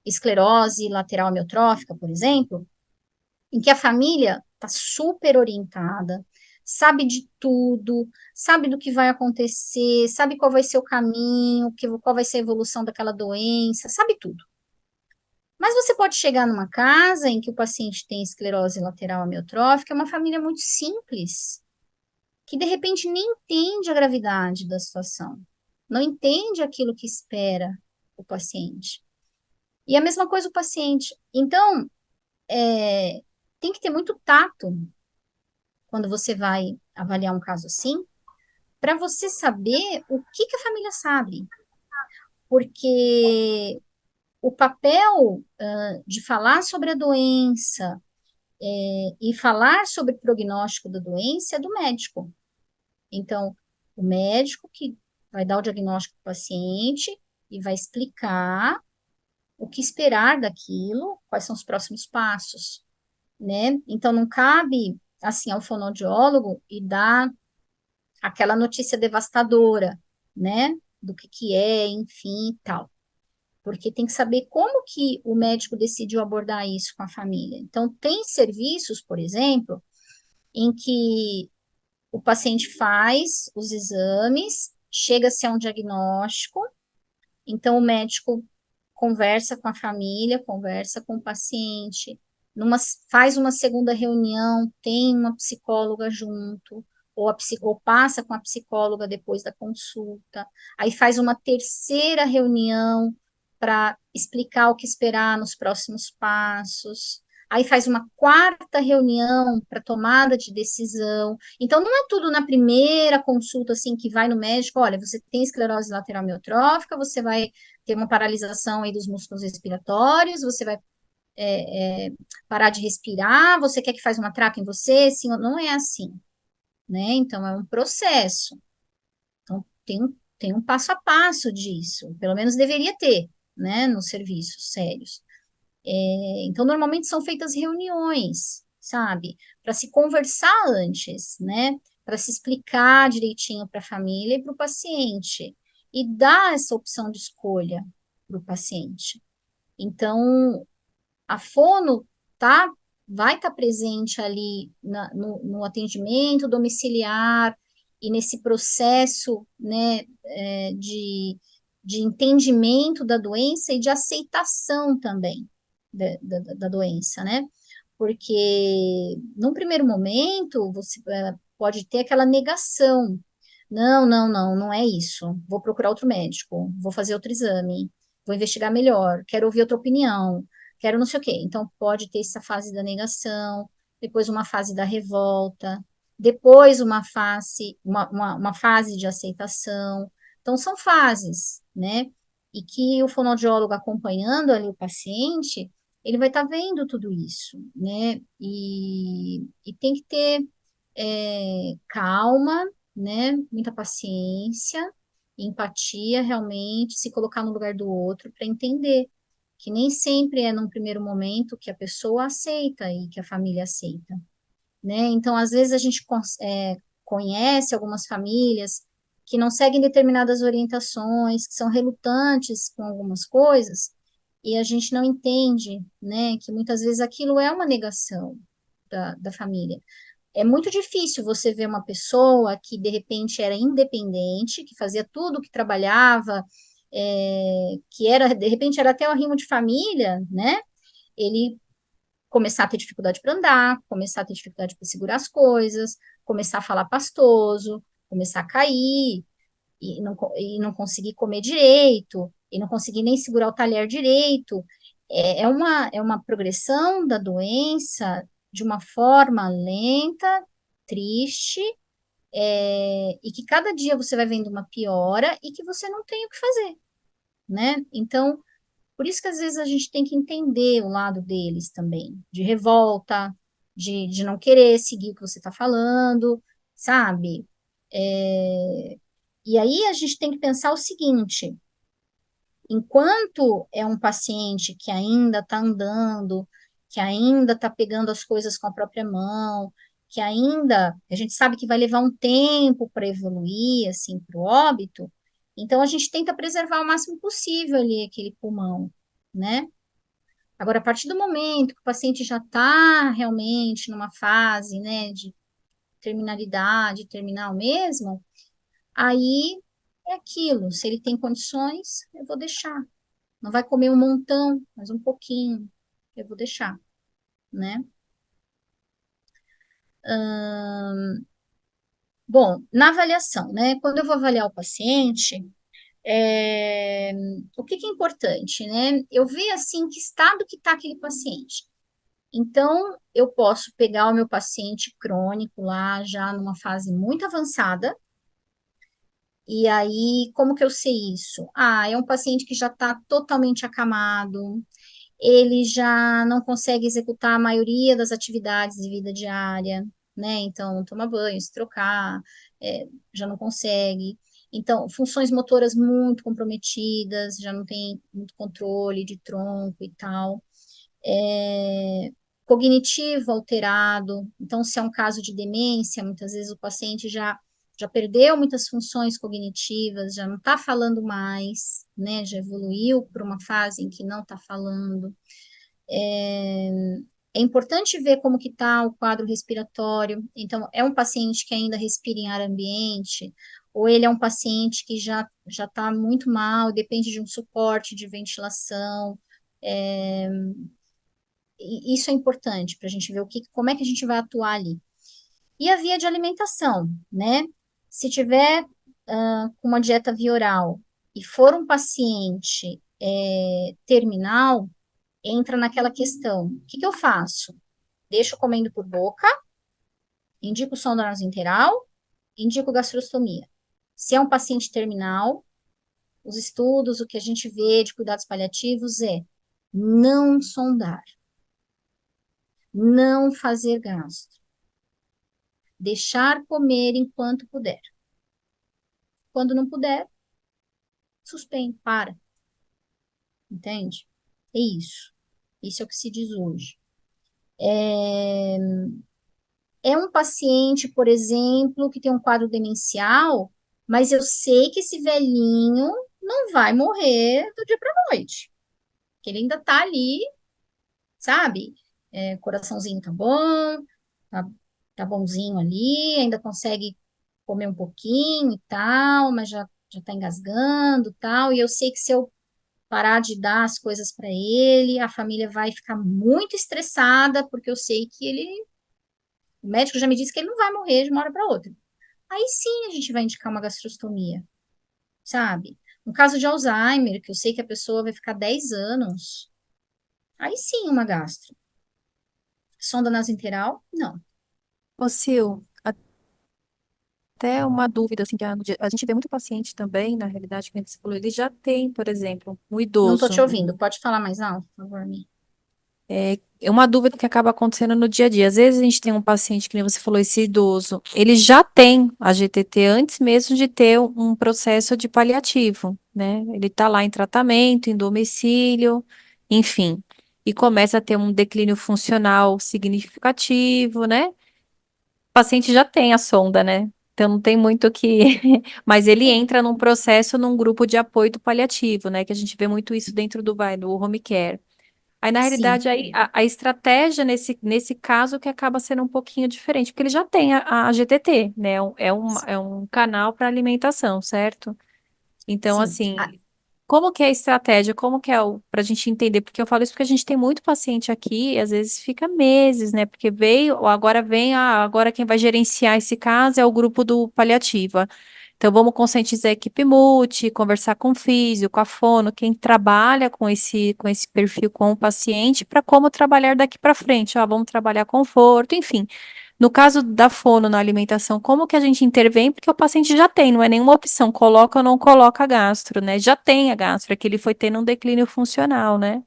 esclerose lateral amiotrófica, por exemplo, em que a família está super orientada, sabe de tudo, sabe do que vai acontecer, sabe qual vai ser o caminho, qual vai ser a evolução daquela doença, sabe tudo. Mas você pode chegar numa casa em que o paciente tem esclerose lateral amiotrófica, é uma família muito simples, que de repente nem entende a gravidade da situação, não entende aquilo que espera o paciente. E a mesma coisa o paciente. Então, tem que ter muito tato quando você vai avaliar um caso assim, para você saber o que que a família sabe. Porque o papel de falar sobre a doença e falar sobre o prognóstico da doença é do médico. Então, o médico que vai dar o diagnóstico para o paciente e vai explicar o que esperar daquilo, quais são os próximos passos, né? Então, não cabe, assim, ao fonoaudiólogo e dar aquela notícia devastadora, né? Do que é, enfim, e tal. Porque tem que saber como que o médico decidiu abordar isso com a família. Então, tem serviços, por exemplo, em que o paciente faz os exames, chega-se a um diagnóstico, então o médico conversa com a família, conversa com o paciente, faz uma segunda reunião, tem uma psicóloga junto, ou passa com a psicóloga depois da consulta, aí faz uma terceira reunião para explicar o que esperar nos próximos passos. Aí faz uma quarta reunião para tomada de decisão. Então, não é tudo na primeira consulta, assim, que vai no médico, olha, você tem esclerose lateral amiotrófica, você vai ter uma paralisação aí dos músculos respiratórios, você vai parar de respirar, você quer que faça uma traca em você? Sim, não é assim, né? Então, é um processo. Então, tem um passo a passo disso, pelo menos deveria ter, né, nos serviços sérios. Então, normalmente são feitas reuniões, sabe, para se conversar antes, né, para se explicar direitinho para a família e para o paciente, e dar essa opção de escolha para o paciente. Então, a fono tá, vai estar presente ali no atendimento domiciliar e nesse processo, né, de entendimento da doença e de aceitação também da doença, né? Porque num primeiro momento você pode ter aquela negação. Não, não, não, não é isso. Vou procurar outro médico, vou fazer outro exame, vou investigar melhor, quero ouvir outra opinião, quero não sei o quê. Então, pode ter essa fase da negação, depois uma fase da revolta, depois uma fase de aceitação. Então, são fases, né? E que o fonoaudiólogo acompanhando ali o paciente, ele vai estar vendo tudo isso, né? E tem que ter calma, né? Muita paciência, empatia, realmente, se colocar no lugar do outro para entender que nem sempre é num primeiro momento que a pessoa aceita e que a família aceita, né? Então, às vezes a gente conhece algumas famílias que não seguem determinadas orientações, que são relutantes com algumas coisas, e a gente não entende, né, que muitas vezes aquilo é uma negação da família. É muito difícil você ver uma pessoa que de repente era independente, que fazia tudo, que trabalhava, que era, de repente, era até um arrimo de família, né? Ele começar a ter dificuldade para andar, começar a ter dificuldade para segurar as coisas, começar a falar pastoso, começar a cair e não conseguir comer direito, e não conseguir nem segurar o talher direito. É uma progressão da doença de uma forma lenta, triste, e que cada dia você vai vendo uma piora e que você não tem o que fazer, né? Então, Por isso que às vezes a gente tem que entender o lado deles também, de revolta, de não querer seguir o que você está falando, sabe? É, e aí a gente tem que pensar o seguinte: enquanto é um paciente que ainda está andando, que ainda está pegando as coisas com a própria mão, que ainda a gente sabe que vai levar um tempo para evoluir assim para o óbito, então a gente tenta preservar o máximo possível ali aquele pulmão, né? Agora, a partir do momento que o paciente já está realmente numa fase, né, de terminalidade, terminal mesmo, aí é aquilo. Se ele tem condições, eu vou deixar. Não vai comer um montão, mas um pouquinho, eu vou deixar, né? Bom, na avaliação, né? Quando eu vou avaliar o paciente, é, o que que é importante, né? Eu ver assim que estado que está aquele paciente. Então, eu posso pegar o meu paciente crônico lá, já numa fase muito avançada, e aí, como que eu sei isso? Ah, é um paciente que já está totalmente acamado, ele já não consegue executar a maioria das atividades de vida diária, né? Então, tomar banho, se trocar, já não consegue. Então, funções motoras muito comprometidas, já não tem muito controle de tronco e tal. É, cognitivo alterado. Então, se é um caso de demência, muitas vezes o paciente já perdeu muitas funções cognitivas, já não está falando mais, né? Já evoluiu para uma fase em que não está falando. É, é importante ver como que está o quadro respiratório. Então, é um paciente que ainda respira em ar ambiente, ou ele é um paciente que já está muito mal, depende de um suporte de ventilação. É, e isso é importante para a gente ver como é que a gente vai atuar ali. E a via de alimentação, né? Se tiver com uma dieta via oral e for um paciente terminal, entra naquela questão: o que que eu faço? Deixo comendo por boca, indico sonda nasointeral, indico gastrostomia. Se é um paciente terminal, os estudos, o que a gente vê de cuidados paliativos é não sondar, não fazer gastro, deixar comer enquanto puder. Quando não puder, suspende, para, entende? É isso. Isso é o que se diz hoje. É, é um paciente, por exemplo, que tem um quadro demencial, mas eu sei que esse velhinho não vai morrer do dia para a noite. Que ele ainda tá ali, sabe? Coraçãozinho tá bom, tá, tá bonzinho ali, ainda consegue comer um pouquinho e tal, mas já tá engasgando e tal. E eu sei que se eu parar de dar as coisas para ele, a família vai ficar muito estressada, porque eu sei que o médico já me disse que ele não vai morrer de uma hora para outra. Aí sim a gente vai indicar uma gastrostomia, sabe? No caso de Alzheimer, que eu sei que a pessoa vai ficar 10 anos, aí sim uma gastro. Sonda nasointeral? Não. Ô, Sil, até uma dúvida, assim, que a gente vê muito paciente também, na realidade, que você falou, ele já tem, por exemplo, um Não tô te idoso. ouvindo. Pode falar mais alto, por favor, Mi? É uma dúvida que acaba acontecendo no dia a dia. Às vezes a gente tem um paciente, que nem você falou, esse idoso, ele já tem a GTT antes mesmo de ter um processo de paliativo, né? Ele está lá em tratamento, em domicílio, enfim, e começa a ter um declínio funcional significativo, né? O paciente já tem a sonda, né? Então não tem muito o que. Mas ele É, entra num processo, num grupo de apoio do paliativo, né? Que a gente vê muito isso dentro do home care. Aí, na sim, realidade, aí, a estratégia nesse caso que acaba sendo um pouquinho diferente, porque ele já tem a GTT, né? É um canal para alimentação, certo? Então, sim. Ah, assim, como que é a estratégia? Como que é para a gente entender? Porque eu falo isso porque a gente tem muito paciente aqui, e às vezes fica meses, né? Porque veio, ou agora vem, agora quem vai gerenciar esse caso é o grupo do paliativa. Então, vamos conscientizar a equipe multi, conversar com o físio, com a fono, quem trabalha com esse perfil com o paciente, para como trabalhar daqui para frente. Ó, vamos trabalhar conforto, enfim. No caso da fono na alimentação, como que a gente intervém? Porque o paciente já tem, não é nenhuma opção, coloca ou não coloca gastro, né? Já tem a gastro, é que ele foi tendo um declínio funcional, né?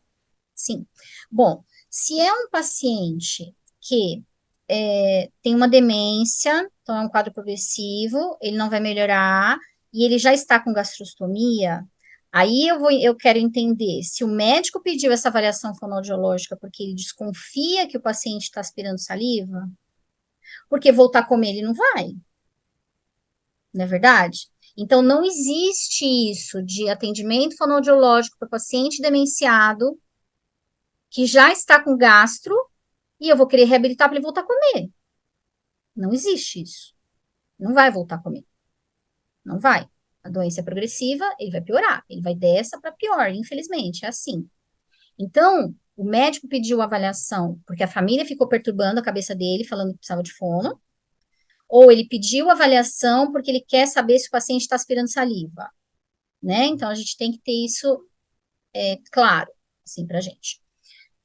Sim. Bom, se é um paciente que tem uma demência, então é um quadro progressivo, ele não vai melhorar, e ele já está com gastrostomia, aí eu quero entender se o médico pediu essa avaliação fonoaudiológica porque ele desconfia que o paciente está aspirando saliva, porque voltar a comer ele não vai, não é verdade? Então, não existe isso de atendimento fonoaudiológico para paciente demenciado que já está com gastro e eu vou querer reabilitar para ele voltar a comer. Não existe isso. Não vai voltar a comer. Não vai. A doença é progressiva, ele vai piorar. Ele vai dessa para pior, infelizmente. É assim. Então, o médico pediu avaliação porque a família ficou perturbando a cabeça dele, falando que precisava de fono, ou ele pediu avaliação porque ele quer saber se o paciente está aspirando saliva, né? Então, a gente tem que ter isso claro, assim, para a gente.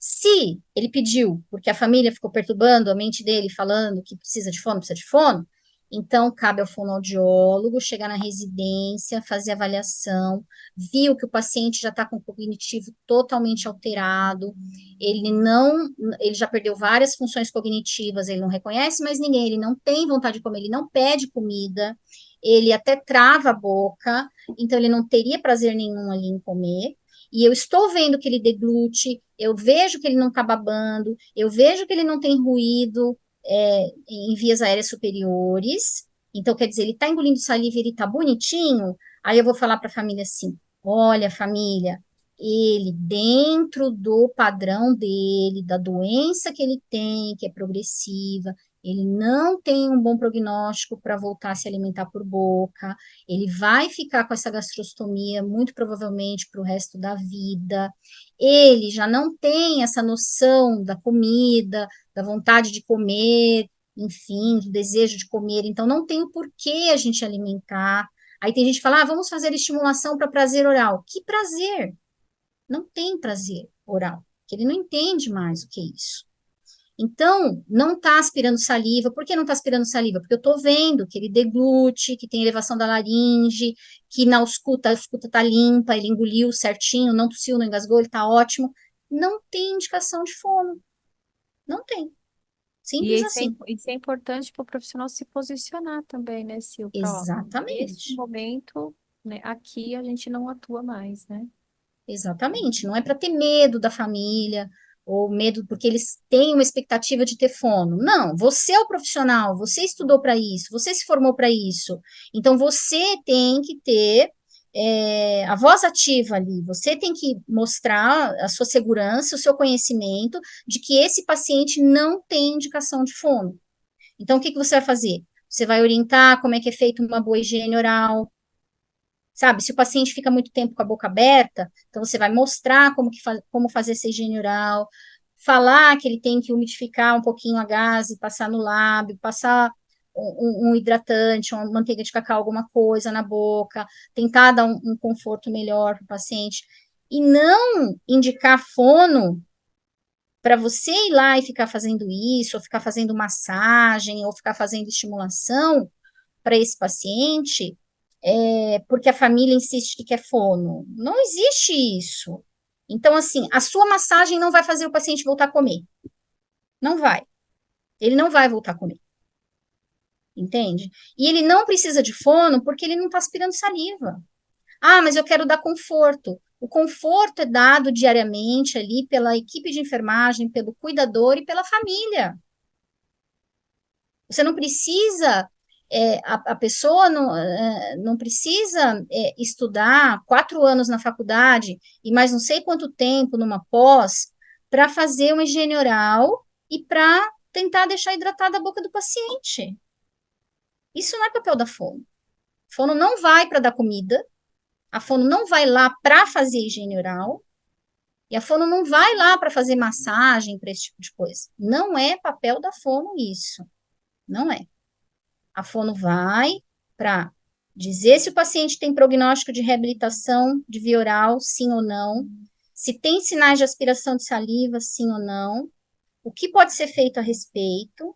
Se ele pediu, porque a família ficou perturbando a mente dele, falando que precisa de fono, então cabe ao fonoaudiólogo chegar na residência, fazer avaliação, viu que o paciente já está com o cognitivo totalmente alterado, ele não, ele já perdeu várias funções cognitivas, ele não reconhece mais ninguém, ele não tem vontade de comer, ele não pede comida, ele até trava a boca, então ele não teria prazer nenhum ali em comer e eu estou vendo que ele deglute, eu vejo que ele não está babando, eu vejo que ele não tem ruído em vias aéreas superiores, então quer dizer, ele está engolindo saliva, ele está bonitinho, aí eu vou falar para a família assim, olha família, ele dentro do padrão dele, da doença que ele tem, que é progressiva, ele não tem um bom prognóstico para voltar a se alimentar por boca, ele vai ficar com essa gastrostomia muito provavelmente para o resto da vida. Ele já não tem essa noção da comida, da vontade de comer, enfim, do desejo de comer, então não tem o porquê a gente alimentar. Aí tem gente que fala, ah, vamos fazer estimulação para prazer oral. Que prazer? Não tem prazer oral, que ele não entende mais o que é isso. Então, não está aspirando saliva. Por que não está aspirando saliva? Porque eu estou vendo que ele deglute, que tem elevação da laringe, que na ausculta, a ausculta está limpa, ele engoliu certinho, não tossiu, não engasgou, ele está ótimo. Não tem indicação de fono. Não tem. E Simples assim. isso é importante para o profissional se posicionar também, né, Sil? Ó, neste Exatamente. momento, né, aqui a gente não atua mais, né? Exatamente. Não é para ter medo da família, ou medo porque eles têm uma expectativa de ter fono. Não, você é o profissional, você estudou para isso, você se formou para isso. Então você tem que ter a voz ativa ali, você tem que mostrar a sua segurança, o seu conhecimento de que esse paciente não tem indicação de fono. Então, o que que você vai fazer? Você vai orientar como é que é feita uma boa higiene oral, sabe? Se o paciente fica muito tempo com a boca aberta, então você vai mostrar como fazer essa higiene oral, falar que ele tem que umidificar um pouquinho a gaze, passar no lábio, passar um hidratante, uma manteiga de cacau, alguma coisa na boca, tentar dar um conforto melhor para o paciente. E não indicar fono para você ir lá e ficar fazendo isso, ou ficar fazendo massagem, ou ficar fazendo estimulação para esse paciente, porque a família insiste que quer fono. Não existe isso. Então, assim, a sua massagem não vai fazer o paciente voltar a comer. Não vai. Ele não vai voltar a comer. Entende? E ele não precisa de fono porque ele não está aspirando saliva. Ah, mas eu quero dar conforto. O conforto é dado diariamente ali pela equipe de enfermagem, pelo cuidador e pela família. Você não precisa, a pessoa não precisa estudar 4 anos na faculdade e mais não sei quanto tempo numa pós para fazer uma higiene oral e para tentar deixar hidratada a boca do paciente. Isso não é papel da fono. A fono não vai para dar comida, a fono não vai lá para fazer higiene oral, e a fono não vai lá para fazer massagem, para esse tipo de coisa. Não é papel da fono isso. Não é. A fono vai para dizer se o paciente tem prognóstico de reabilitação de via oral, sim ou não, se tem sinais de aspiração de saliva, sim ou não, o que pode ser feito a respeito,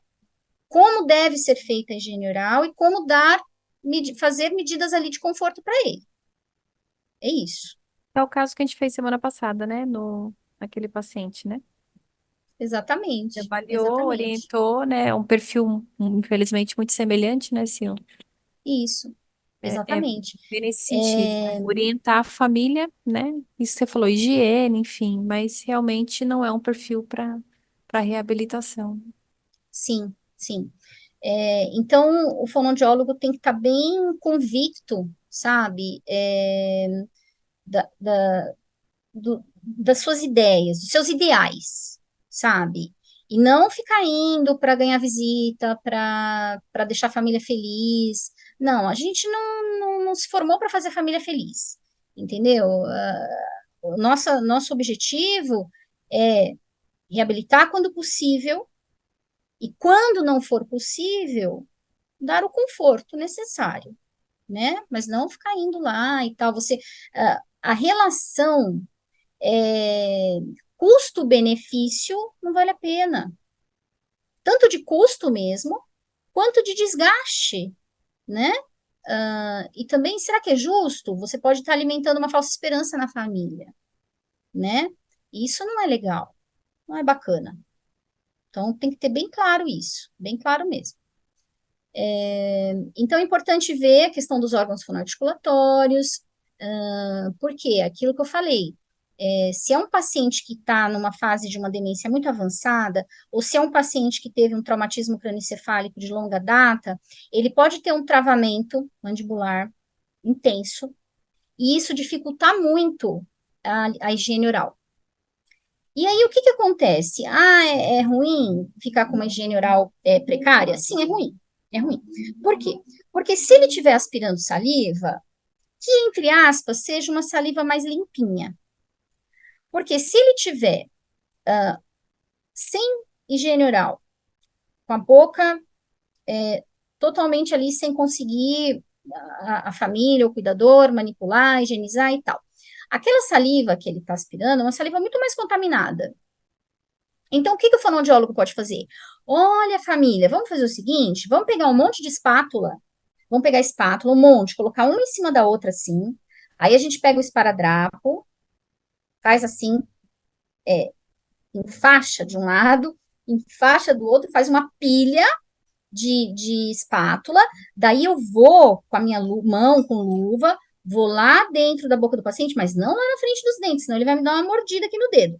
como deve ser feita a higiene oral e como fazer medidas ali de conforto para ele. É isso, É o caso que a gente fez semana passada, né? No, naquele paciente, né? exatamente, Avaliou, exatamente. orientou, né? Um perfil, infelizmente, muito semelhante, né, Sil? Isso, É exatamente. bem nesse sentido, né? É, Orientar a família, né? Isso que você falou, higiene, enfim, mas realmente não é um perfil para reabilitação. sim, sim. Então, o fonoaudiólogo tem que estar bem convicto, sabe, da, da- das suas ideias, dos seus ideais, sabe? E não ficar indo para ganhar visita, para deixar a família feliz. Não, a gente não se formou para fazer a família feliz, entendeu? Nosso objetivo é reabilitar quando possível, e quando não for possível, dar o conforto necessário, né? Mas não ficar indo lá e tal. A relação é, custo-benefício não vale a pena, tanto de custo mesmo, quanto de desgaste, né? E também, será que é justo? Você pode estar alimentando uma falsa esperança na família, né? E isso não é legal, não é bacana. Então, tem que ter bem claro isso, bem claro mesmo. Então, é importante ver a questão dos órgãos fonoarticulatórios, porque aquilo que eu falei, se é um paciente que está numa fase de uma demência muito avançada, ou se é um paciente que teve um traumatismo crânioencefálico de longa data, ele pode ter um travamento mandibular intenso, e isso dificultar muito a higiene oral. E aí, o que que acontece? É ruim ficar com uma higiene oral precária? Sim, é ruim. É ruim. Por quê? Porque se ele estiver aspirando saliva, que, entre aspas, seja uma saliva mais limpinha. Porque se ele tiver sem higiene oral, com a boca totalmente ali, sem conseguir a família, o cuidador, manipular, higienizar e tal. Aquela saliva que ele está aspirando é uma saliva muito mais contaminada. Então, o que que o fonoaudiólogo pode fazer? Olha, família, vamos fazer o seguinte: vamos pegar um monte de espátula, vamos pegar a espátula, um monte, colocar uma em cima da outra assim. Aí a gente pega o esparadrapo, faz assim, em faixa de um lado, em faixa do outro, faz uma pilha de espátula. Daí eu vou com a minha mão com luva, vou lá dentro da boca do paciente, mas não lá na frente dos dentes, senão ele vai me dar uma mordida aqui no dedo.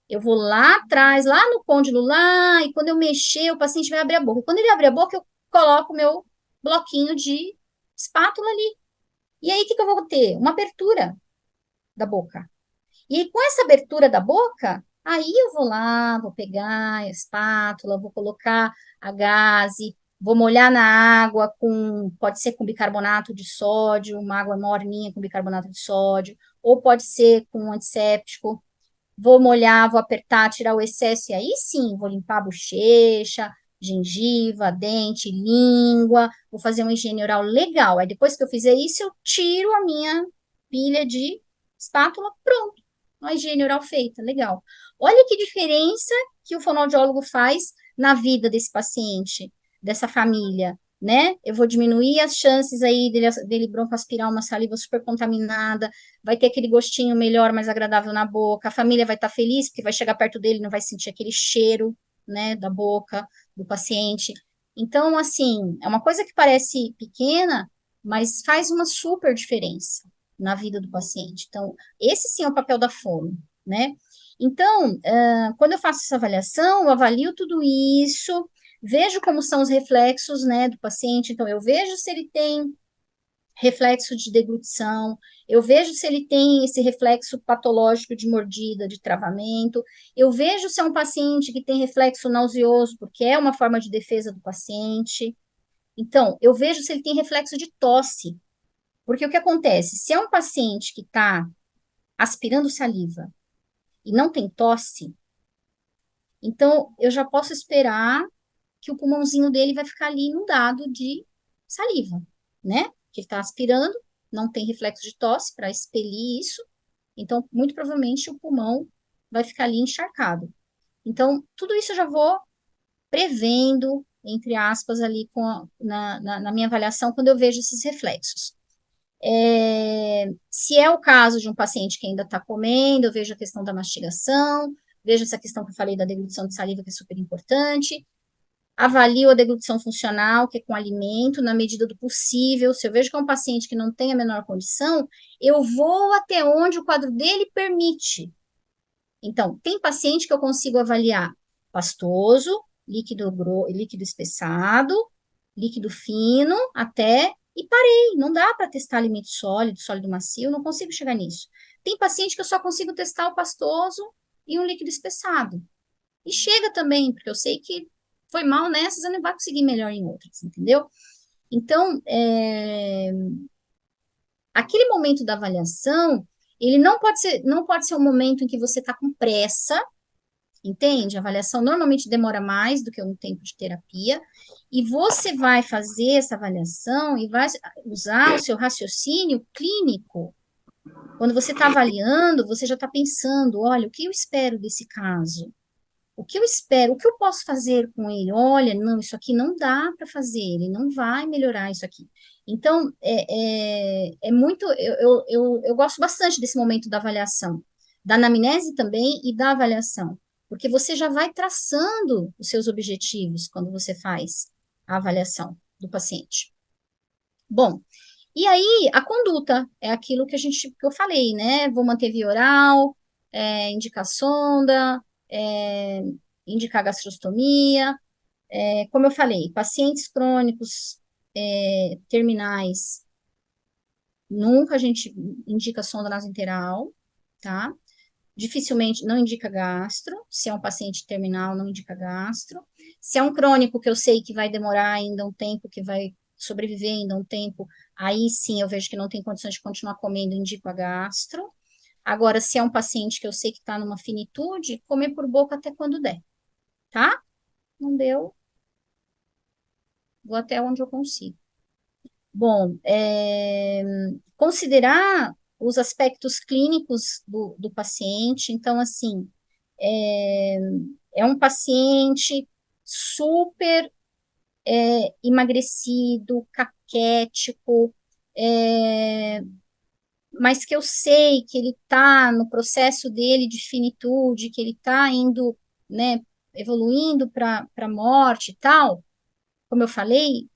Eu vou lá atrás, lá no côndilo, lá, e quando eu mexer, o paciente vai abrir a boca. E quando ele abrir a boca, eu coloco o meu bloquinho de espátula ali. E aí, o que que eu vou ter? Uma abertura da boca. E aí, com essa abertura da boca, aí eu vou lá, vou pegar a espátula, vou colocar a gaze, vou molhar na água pode ser com bicarbonato de sódio, uma água morninha com bicarbonato de sódio, ou pode ser com um antisséptico. Vou molhar, vou apertar, tirar o excesso, e aí sim, vou limpar a bochecha, gengiva, dente, língua, vou fazer uma higiene oral legal. Aí depois que eu fizer isso, eu tiro a minha pilha de espátula, pronto. Uma higiene oral feita, legal. Olha que diferença que o fonoaudiólogo faz na vida desse paciente, dessa família, né? Eu vou diminuir as chances aí dele broncoaspirar uma saliva super contaminada, vai ter aquele gostinho melhor, mais agradável na boca, a família vai estar feliz, porque vai chegar perto dele, não vai sentir aquele cheiro, né, da boca do paciente. Então, assim, é uma coisa que parece pequena, mas faz uma super diferença na vida do paciente. Então, esse sim é o papel da fono, né? Então, quando eu faço essa avaliação, eu avalio tudo isso, vejo como são os reflexos, né, do paciente. Então, eu vejo se ele tem reflexo de deglutição, eu vejo se ele tem esse reflexo patológico de mordida, de travamento, eu vejo se é um paciente que tem reflexo nauseoso, porque é uma forma de defesa do paciente. Então, eu vejo se ele tem reflexo de tosse, porque o que acontece? Se é um paciente que está aspirando saliva e não tem tosse, então eu já posso esperar que o pulmãozinho dele vai ficar ali inundado de saliva, né? Que ele está aspirando, não tem reflexo de tosse para expelir isso, então muito provavelmente o pulmão vai ficar ali encharcado. Então, tudo isso eu já vou prevendo, entre aspas, ali na minha avaliação, quando eu vejo esses reflexos. Se é o caso de um paciente que ainda está comendo, eu vejo a questão da mastigação, vejo essa questão que eu falei da deglutição de saliva, que é super importante. Avalio a deglutição funcional, que é com alimento, na medida do possível. Se eu vejo que é um paciente que não tem a menor condição, eu vou até onde o quadro dele permite. Então, tem paciente que eu consigo avaliar pastoso, líquido espessado, líquido fino, até, e parei. Não dá para testar limite sólido, sólido macio, não consigo chegar nisso. Tem paciente que eu só consigo testar o pastoso e um líquido espessado. E chega também, porque eu sei que foi mal nessas, eu não vai conseguir melhor em outras, entendeu? Então, aquele momento da avaliação, ele não pode ser um momento em que você está com pressa, entende? A avaliação normalmente demora mais do que um tempo de terapia, e você vai fazer essa avaliação e vai usar o seu raciocínio clínico. Quando você está avaliando, você já está pensando, olha, o que eu espero desse caso? O que eu espero? O que eu posso fazer com ele? Olha, não, isso aqui não dá para fazer, ele não vai melhorar isso aqui. Então, é muito. Eu gosto bastante desse momento da avaliação, da anamnese também e da avaliação, porque você já vai traçando os seus objetivos quando você faz a avaliação do paciente. Bom, e aí a conduta é aquilo que eu falei, né? Vou manter via oral, indicar sonda, é, indicar gastrostomia. Como eu falei, pacientes crônicos terminais, nunca a gente indica sonda nasointeral, tá? Dificilmente não indica gastro. Se é um paciente terminal, não indica gastro. Se é um crônico que eu sei que vai demorar ainda um tempo, que vai sobreviver ainda um tempo, aí sim eu vejo que não tem condições de continuar comendo, indico a gastro. Agora, se é um paciente que eu sei que está numa finitude, comer por boca até quando der, tá? Não deu, vou até onde eu consigo. Bom, considerar os aspectos clínicos do paciente. Então, assim, é, é um paciente super emagrecido, caquético, é, mas que eu sei que ele está no processo dele de finitude, que ele está indo, né, evoluindo para a morte e tal, como eu falei,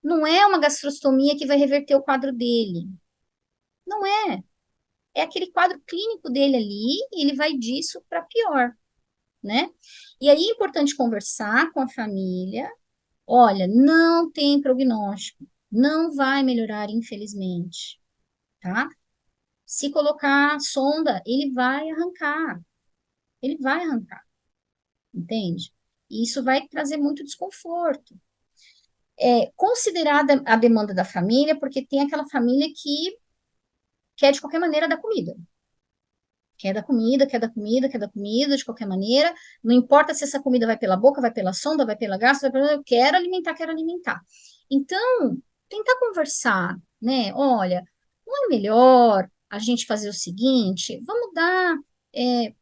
não é uma gastrostomia que vai reverter o quadro dele. Não é. É aquele quadro clínico dele ali, e ele vai disso para pior, né? E aí é importante conversar com a família. Olha, não tem prognóstico, não vai melhorar, infelizmente, tá? Se colocar a sonda, ele vai arrancar, entende? E isso vai trazer muito desconforto. Considerada a demanda da família, porque tem aquela família que quer de qualquer maneira dar comida. Quer da comida, quer da comida, quer da comida, de qualquer maneira. Não importa se essa comida vai pela boca, vai pela sonda, vai pela gastro, eu quero alimentar, quero alimentar. Então, tentar conversar, né? Olha, não é melhor a gente fazer o seguinte? Vamos dar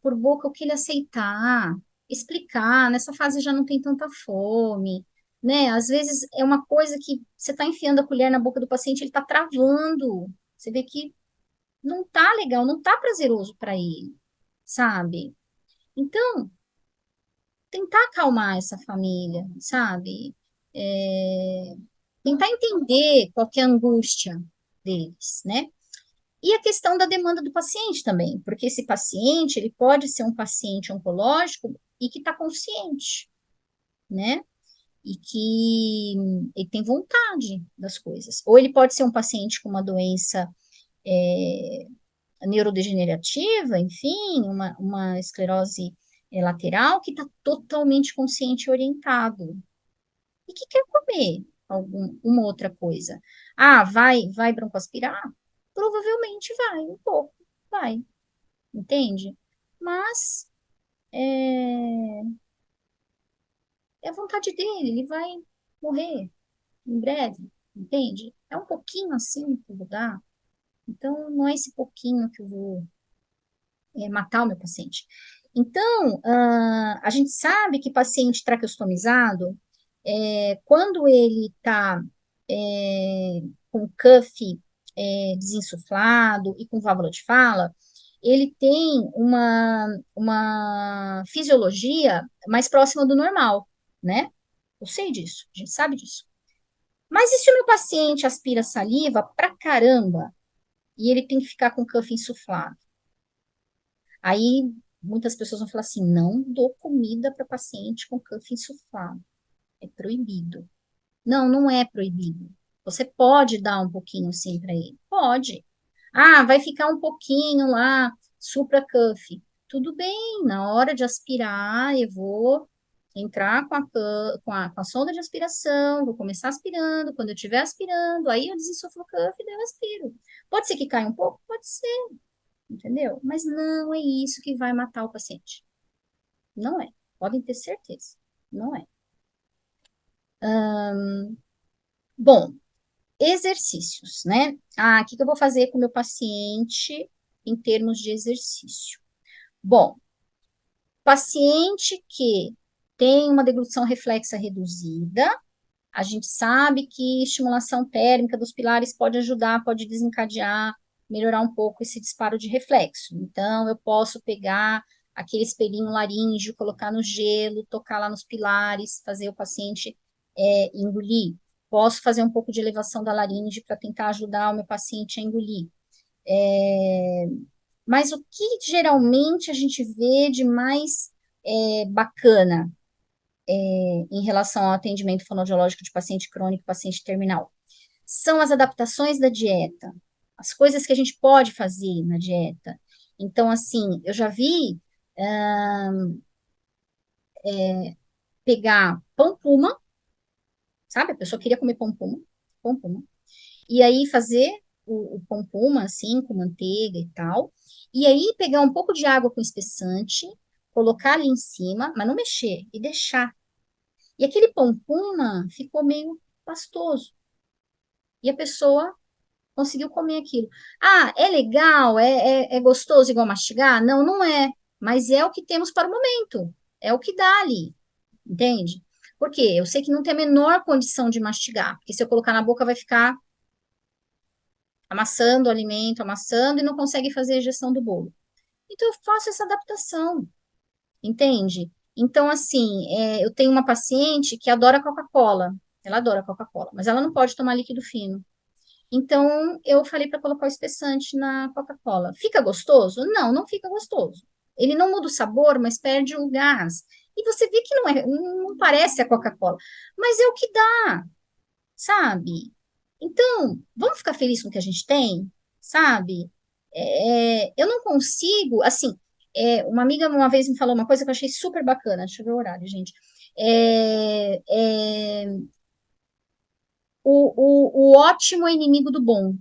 por boca o que ele aceitar, explicar. Nessa fase já não tem tanta fome, né? Às vezes é uma coisa que você está enfiando a colher na boca do paciente, ele está travando. Você vê que não tá legal, não tá prazeroso para ele, sabe? Então, tentar acalmar essa família, sabe? É, tentar entender qual que é a angústia deles, né? E a questão da demanda do paciente também, porque esse paciente, ele pode ser um paciente oncológico e que está consciente, né? E que ele tem vontade das coisas. Ou ele pode ser um paciente com uma doença é, neurodegenerativa, enfim, uma esclerose lateral, que está totalmente consciente e orientado. E que quer comer uma outra coisa. Ah, vai broncoaspirar? Provavelmente vai, um pouco, vai, entende? Mas é, é a vontade dele, ele vai morrer em breve, entende? É um pouquinho assim que eu vou dar. Então, não é esse pouquinho que eu vou matar o meu paciente. Então, a gente sabe que paciente traqueostomizado, Quando ele está com o cuff desinsuflado e com válvula de fala, ele tem uma fisiologia mais próxima do normal, né? Eu sei disso, a gente sabe disso. Mas e se o meu paciente aspira saliva pra caramba e ele tem que ficar com o cuff insuflado? Aí muitas pessoas vão falar assim: não dou comida para paciente com cuff insuflado, é proibido. Não, não é proibido. Você pode dar um pouquinho sim para ele. Pode. Ah, vai ficar um pouquinho lá, supra cuff. Tudo bem, na hora de aspirar, eu vou entrar com a sonda de aspiração, vou começar aspirando. Quando eu estiver aspirando, aí eu desinsuflo o cuff e daí eu aspiro. Pode ser que caia um pouco? Pode ser, entendeu? Mas não é isso que vai matar o paciente. Não é. Podem ter certeza. Não é. Bom, exercícios, né? Ah, o que que eu vou fazer com o meu paciente em termos de exercício? Bom, paciente que tem uma deglutição reflexa reduzida, a gente sabe que estimulação térmica dos pilares pode ajudar, pode desencadear, melhorar um pouco esse disparo de reflexo. Então, eu posso pegar aquele espelhinho laríngeo, colocar no gelo, tocar lá nos pilares, fazer o paciente engolir. Posso fazer um pouco de elevação da laringe para tentar ajudar o meu paciente a engolir. É, mas o que geralmente a gente vê de mais bacana em relação ao atendimento fonoaudiológico de paciente crônico e paciente terminal? São as adaptações da dieta, as coisas que a gente pode fazer na dieta. Então, assim, eu já vi pegar pão puma, sabe? A pessoa queria comer pão puma, e aí fazer o pão puma, assim, com manteiga e tal, e aí pegar um pouco de água com espessante, colocar ali em cima, mas não mexer, e deixar. E aquele pão puma ficou meio pastoso, e a pessoa conseguiu comer aquilo. Ah, é legal? É gostoso igual mastigar? Não, não é. Mas é o que temos para o momento. É o que dá ali. Entende? Porque eu sei que não tem a menor condição de mastigar. Porque se eu colocar na boca vai ficar amassando o alimento, amassando e não consegue fazer a ingestão do bolo. Então eu faço essa adaptação. Entende? Então, assim, eu tenho uma paciente que adora Coca-Cola. Ela adora Coca-Cola, mas ela não pode tomar líquido fino. Então, eu falei para colocar o espessante na Coca-Cola. Fica gostoso? Não, não fica gostoso. Ele não muda o sabor, mas perde o gás. E você vê que não parece a Coca-Cola, mas é o que dá, sabe? Então, vamos ficar felizes com o que a gente tem, sabe? Eu não consigo, assim, uma amiga uma vez me falou uma coisa que eu achei super bacana. Deixa eu ver o horário, gente. É, é, o ótimo é inimigo do bom.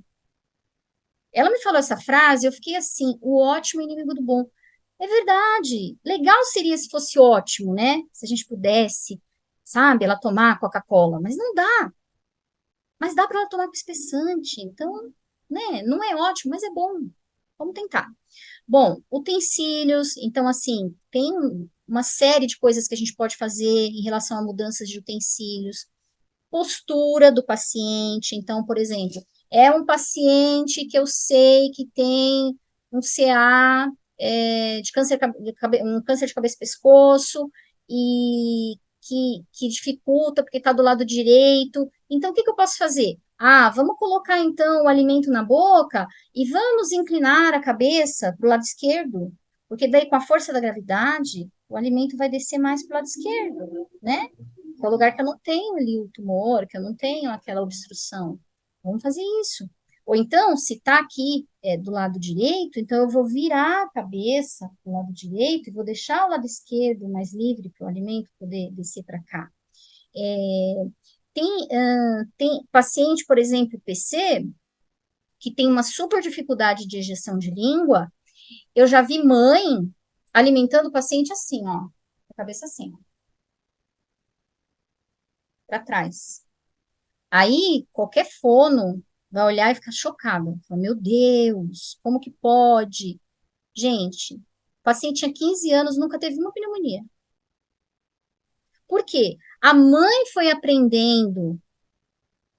Ela me falou essa frase, eu fiquei assim, o ótimo é inimigo do bom. É verdade. Legal seria se fosse ótimo, né? Se a gente pudesse, sabe, ela tomar Coca-Cola, mas não dá. Mas dá para ela tomar com espessante. Então, né, não é ótimo, mas é bom. Vamos tentar. Bom, utensílios, então assim, tem uma série de coisas que a gente pode fazer em relação a mudanças de utensílios, postura do paciente. Então, por exemplo, é um paciente que eu sei que tem um CA de câncer um câncer de cabeça e pescoço e que dificulta porque está do lado direito. Então, o que que eu posso fazer? Ah, vamos colocar então o alimento na boca e vamos inclinar a cabeça para o lado esquerdo, porque daí com a força da gravidade o alimento vai descer mais para o lado esquerdo, né? É o lugar que eu não tenho ali o tumor, que eu não tenho aquela obstrução. Vamos fazer isso. Ou então, se está aqui do lado direito, então eu vou virar a cabeça do lado direito e vou deixar o lado esquerdo mais livre para o alimento poder descer para cá. É, tem paciente, por exemplo, PC, que tem uma super dificuldade de ejeção de língua. Eu já vi mãe alimentando o paciente assim, ó, a cabeça assim, para trás. Aí, qualquer fono vai olhar e ficar chocado. Fala, meu Deus, como que pode? Gente, o paciente tinha 15 anos, nunca teve uma pneumonia. Por quê? A mãe foi aprendendo,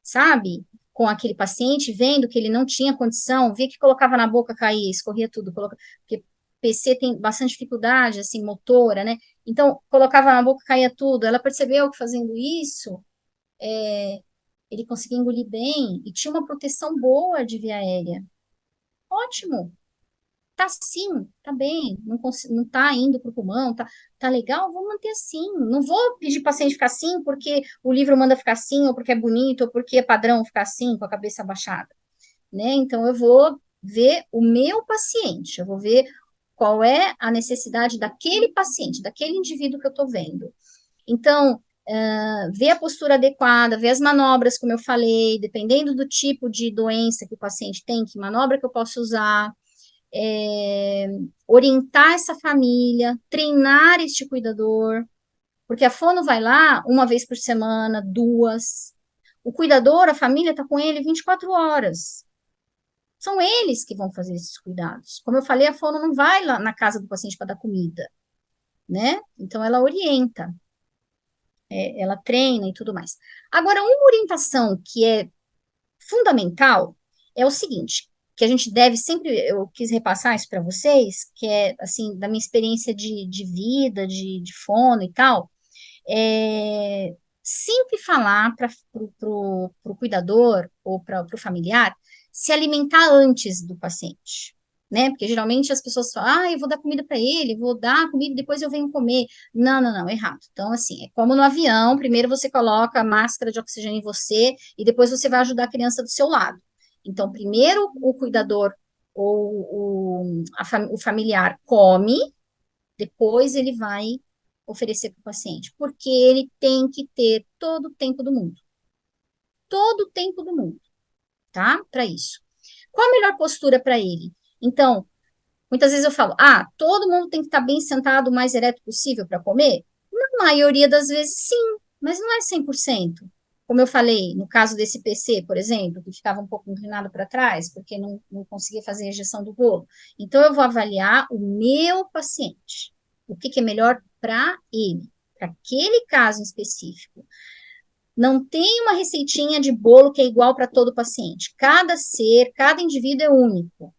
sabe? Com aquele paciente, vendo que ele não tinha condição, via que colocava na boca, caía, escorria tudo, porque PC tem bastante dificuldade, assim, motora, né? Então, colocava na boca, caía tudo. Ela percebeu que fazendo isso, ele conseguia engolir bem e tinha uma proteção boa de via aérea. Ótimo, tá sim, tá bem, não tá indo pro pulmão, tá legal, vou manter assim. Não vou pedir paciente ficar assim porque o livro manda ficar assim, ou porque é bonito, ou porque é padrão ficar assim, com a cabeça abaixada, né? Então eu vou ver o meu paciente, eu vou ver qual é a necessidade daquele paciente, daquele indivíduo que eu tô vendo. Então, ver a postura adequada, ver as manobras, como eu falei, dependendo do tipo de doença que o paciente tem, que manobra que eu posso usar, é, orientar essa família, treinar este cuidador, porque a fono vai lá uma vez por semana, duas. O cuidador, a família está com ele 24 horas. São eles que vão fazer esses cuidados. Como eu falei, a fono não vai lá na casa do paciente para dar comida, né? Então ela orienta, ela treina e tudo mais. Agora, uma orientação que é fundamental é o seguinte, que a gente deve sempre, eu quis repassar isso para vocês, que é, assim, da minha experiência de vida, de fono e tal, sempre falar para o cuidador ou para o familiar se alimentar antes do paciente, né? Porque geralmente as pessoas falam, eu vou dar comida para ele, vou dar comida e depois eu venho comer. Não, não, não, errado. Então, assim, é como no avião, primeiro você coloca a máscara de oxigênio em você e depois você vai ajudar a criança do seu lado. Então, primeiro o cuidador ou o familiar come, depois ele vai oferecer para o paciente, porque ele tem que ter todo o tempo do mundo. Todo o tempo do mundo, tá? Para isso. Qual a melhor postura para ele? Então, muitas vezes eu falo, todo mundo tem que estar bem sentado o mais ereto possível para comer? Na maioria das vezes, sim, mas não é 100%. Como eu falei, no caso desse PC, por exemplo, que ficava um pouco inclinado para trás, porque não conseguia fazer a injeção do bolo. Então, eu vou avaliar o meu paciente. O que é melhor para ele, para aquele caso em específico. Não tem uma receitinha de bolo que é igual para todo paciente. Cada ser, cada indivíduo é único.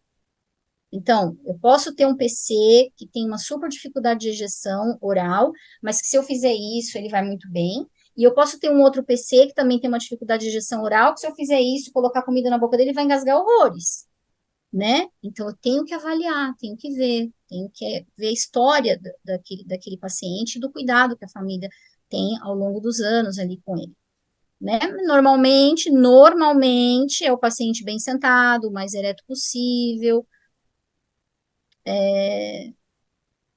Então, eu posso ter um PC que tem uma super dificuldade de ejeção oral, mas que se eu fizer isso, ele vai muito bem. E eu posso ter um outro PC que também tem uma dificuldade de ejeção oral, que se eu fizer isso, colocar comida na boca dele, vai engasgar horrores, né? Então, eu tenho que avaliar, tenho que ver a história daquele paciente e do cuidado que a família tem ao longo dos anos ali com ele, né? Normalmente é o paciente bem sentado, o mais ereto possível,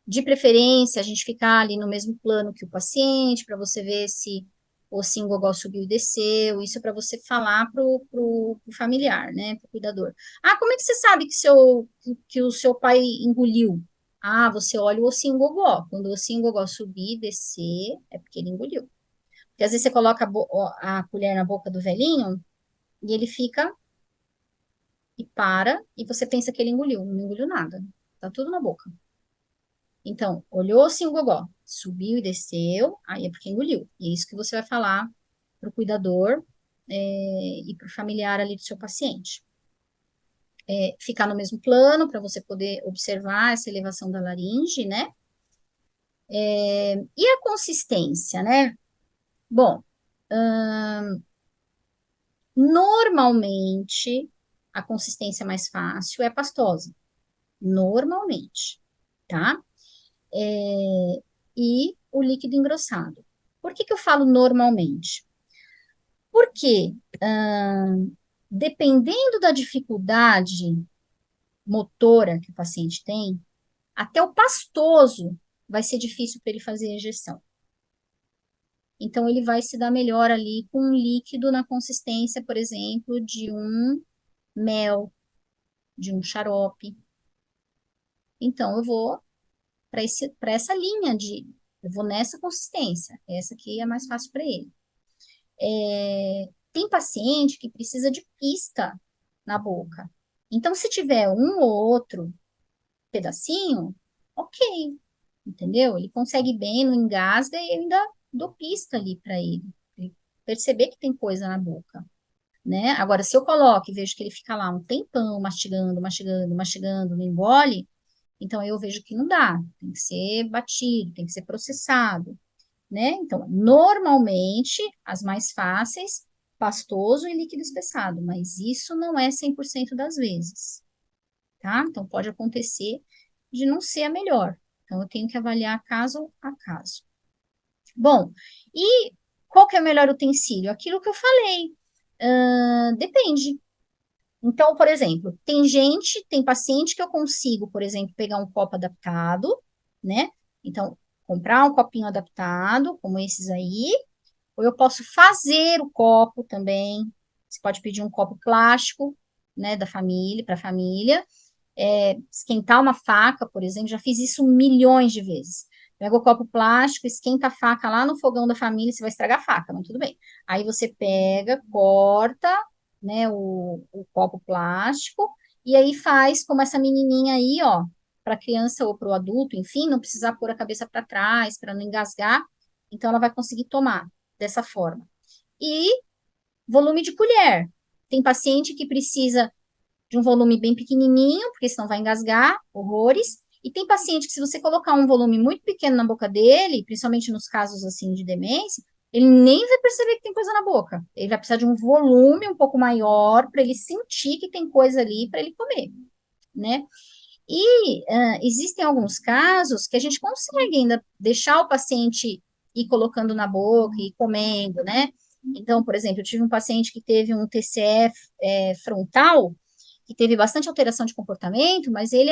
de preferência, a gente ficar ali no mesmo plano que o paciente, para você ver se o singogol subiu e desceu, isso é para você falar pro familiar, né, pro cuidador. Como é que você sabe que o seu pai engoliu? Você olha o ossinho gogó. Quando o ossinho gogó subir e descer, é porque ele engoliu. Porque às vezes você coloca a colher na boca do velhinho e ele fica e para, e você pensa que ele engoliu. Não engoliu nada. Tá tudo na boca. Então, olhou assim o gogó, subiu e desceu, aí é porque engoliu. E é isso que você vai falar para o cuidador e para o familiar ali do seu paciente. Ficar no mesmo plano para você poder observar essa elevação da laringe, né? E a consistência, né? Bom, normalmente a consistência mais fácil é pastosa. Normalmente, tá? E o líquido engrossado. Por que eu falo normalmente? Porque, dependendo da dificuldade motora que o paciente tem, até o pastoso vai ser difícil para ele fazer a injeção. Então, ele vai se dar melhor ali com um líquido na consistência, por exemplo, de um mel, de um xarope. Então, eu vou para essa linha eu vou nessa consistência. Essa aqui é mais fácil para ele. Tem paciente que precisa de pista na boca. Então, se tiver um ou outro pedacinho, ok, entendeu? Ele consegue bem, não engasga e ainda dou pista ali para ele perceber que tem coisa na boca, né? Agora, se eu coloco e vejo que ele fica lá um tempão mastigando, mastigando, mastigando, não engole, então eu vejo que não dá, tem que ser batido, tem que ser processado, né? Então, normalmente, as mais fáceis, pastoso e líquido espessado, mas isso não é 100% das vezes, tá? Então, pode acontecer de não ser a melhor. Então, eu tenho que avaliar caso a caso. Bom, e qual que é o melhor utensílio? Aquilo que eu falei. Depende. Então, por exemplo, tem paciente que eu consigo, por exemplo, pegar um copo adaptado, né? Então, comprar um copinho adaptado, como esses aí, ou eu posso fazer o copo também. Você pode pedir um copo plástico, né, da família, para a família. Esquentar uma faca, por exemplo, já fiz isso milhões de vezes. Pega o copo plástico, esquenta a faca lá no fogão da família, você vai estragar a faca, mas tudo bem. Aí você pega, corta, né, o copo plástico, e aí faz como essa menininha aí, ó, para a criança ou para o adulto, enfim, não precisar pôr a cabeça para trás, para não engasgar, então ela vai conseguir tomar dessa forma. E volume de colher. Tem paciente que precisa de um volume bem pequenininho, porque senão vai engasgar horrores. E tem paciente que, se você colocar um volume muito pequeno na boca dele, principalmente nos casos assim de demência, ele nem vai perceber que tem coisa na boca. Ele vai precisar de um volume um pouco maior para ele sentir que tem coisa ali para ele comer, né? E existem alguns casos que a gente consegue ainda deixar o paciente ir colocando na boca e comendo, né? Então, por exemplo, eu tive um paciente que teve um TCE frontal, que teve bastante alteração de comportamento, mas ele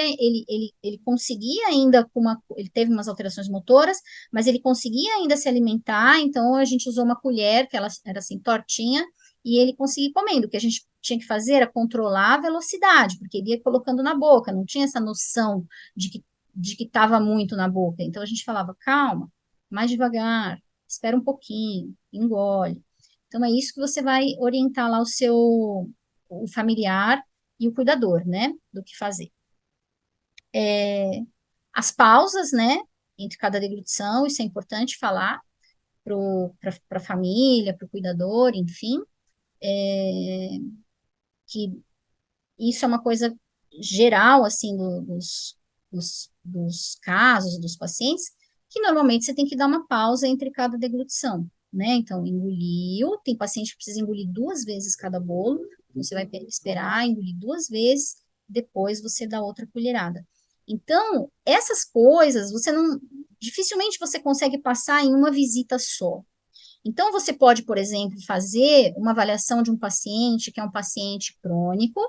conseguia ainda, ele teve umas alterações motoras, mas ele conseguia ainda se alimentar, então a gente usou uma colher, que ela era assim, tortinha, e ele conseguia ir comendo. O que a gente tinha que fazer era controlar a velocidade, porque ele ia colocando na boca, não tinha essa noção de que estava muito na boca. Então a gente falava, calma, mais devagar, espera um pouquinho, engole. Então é isso que você vai orientar lá o familiar e o cuidador, né, do que fazer. As pausas, né, entre cada deglutição, isso é importante falar para a família, para o cuidador, enfim, que isso é uma coisa geral, assim, dos casos, dos pacientes, que normalmente você tem que dar uma pausa entre cada deglutição, né? Então, engoliu, tem paciente que precisa engolir 2 vezes cada bolo, então você vai esperar, engolir 2 vezes, depois você dá outra colherada. Então, essas coisas, dificilmente você consegue passar em uma visita só. Então, você pode, por exemplo, fazer uma avaliação de um paciente que é um paciente crônico,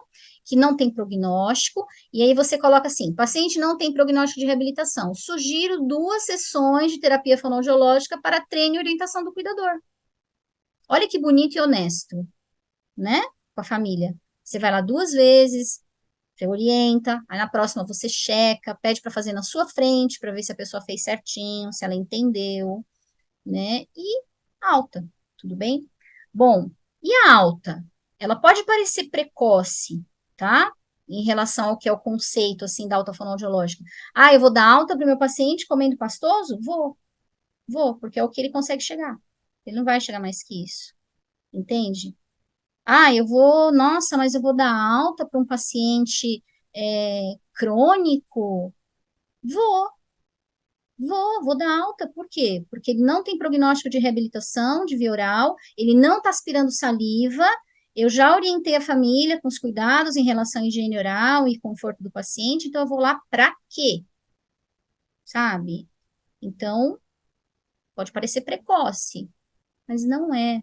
que não tem prognóstico, e aí você coloca assim: paciente não tem prognóstico de reabilitação. Sugiro 2 sessões de terapia fonoaudiológica para treino e orientação do cuidador. Olha que bonito e honesto, né? Com a família. Você vai lá 2 vezes, você orienta, aí na próxima você checa, pede para fazer na sua frente, para ver se a pessoa fez certinho, se ela entendeu, né? E alta, tudo bem? Bom, e a alta? Ela pode parecer precoce, tá? Em relação ao que é o conceito, assim, da alta fonoaudiológica. Ah, eu vou dar alta para o meu paciente comendo pastoso? Vou, porque é o que ele consegue chegar. Ele não vai chegar mais que isso, entende? Ah, nossa, mas eu vou dar alta para um paciente crônico? Vou, vou dar alta, por quê? Porque ele não tem prognóstico de reabilitação de via oral, ele não está aspirando saliva, eu já orientei a família com os cuidados em relação à higiene oral e conforto do paciente, então eu vou lá para quê? Sabe? Então, pode parecer precoce, mas não é.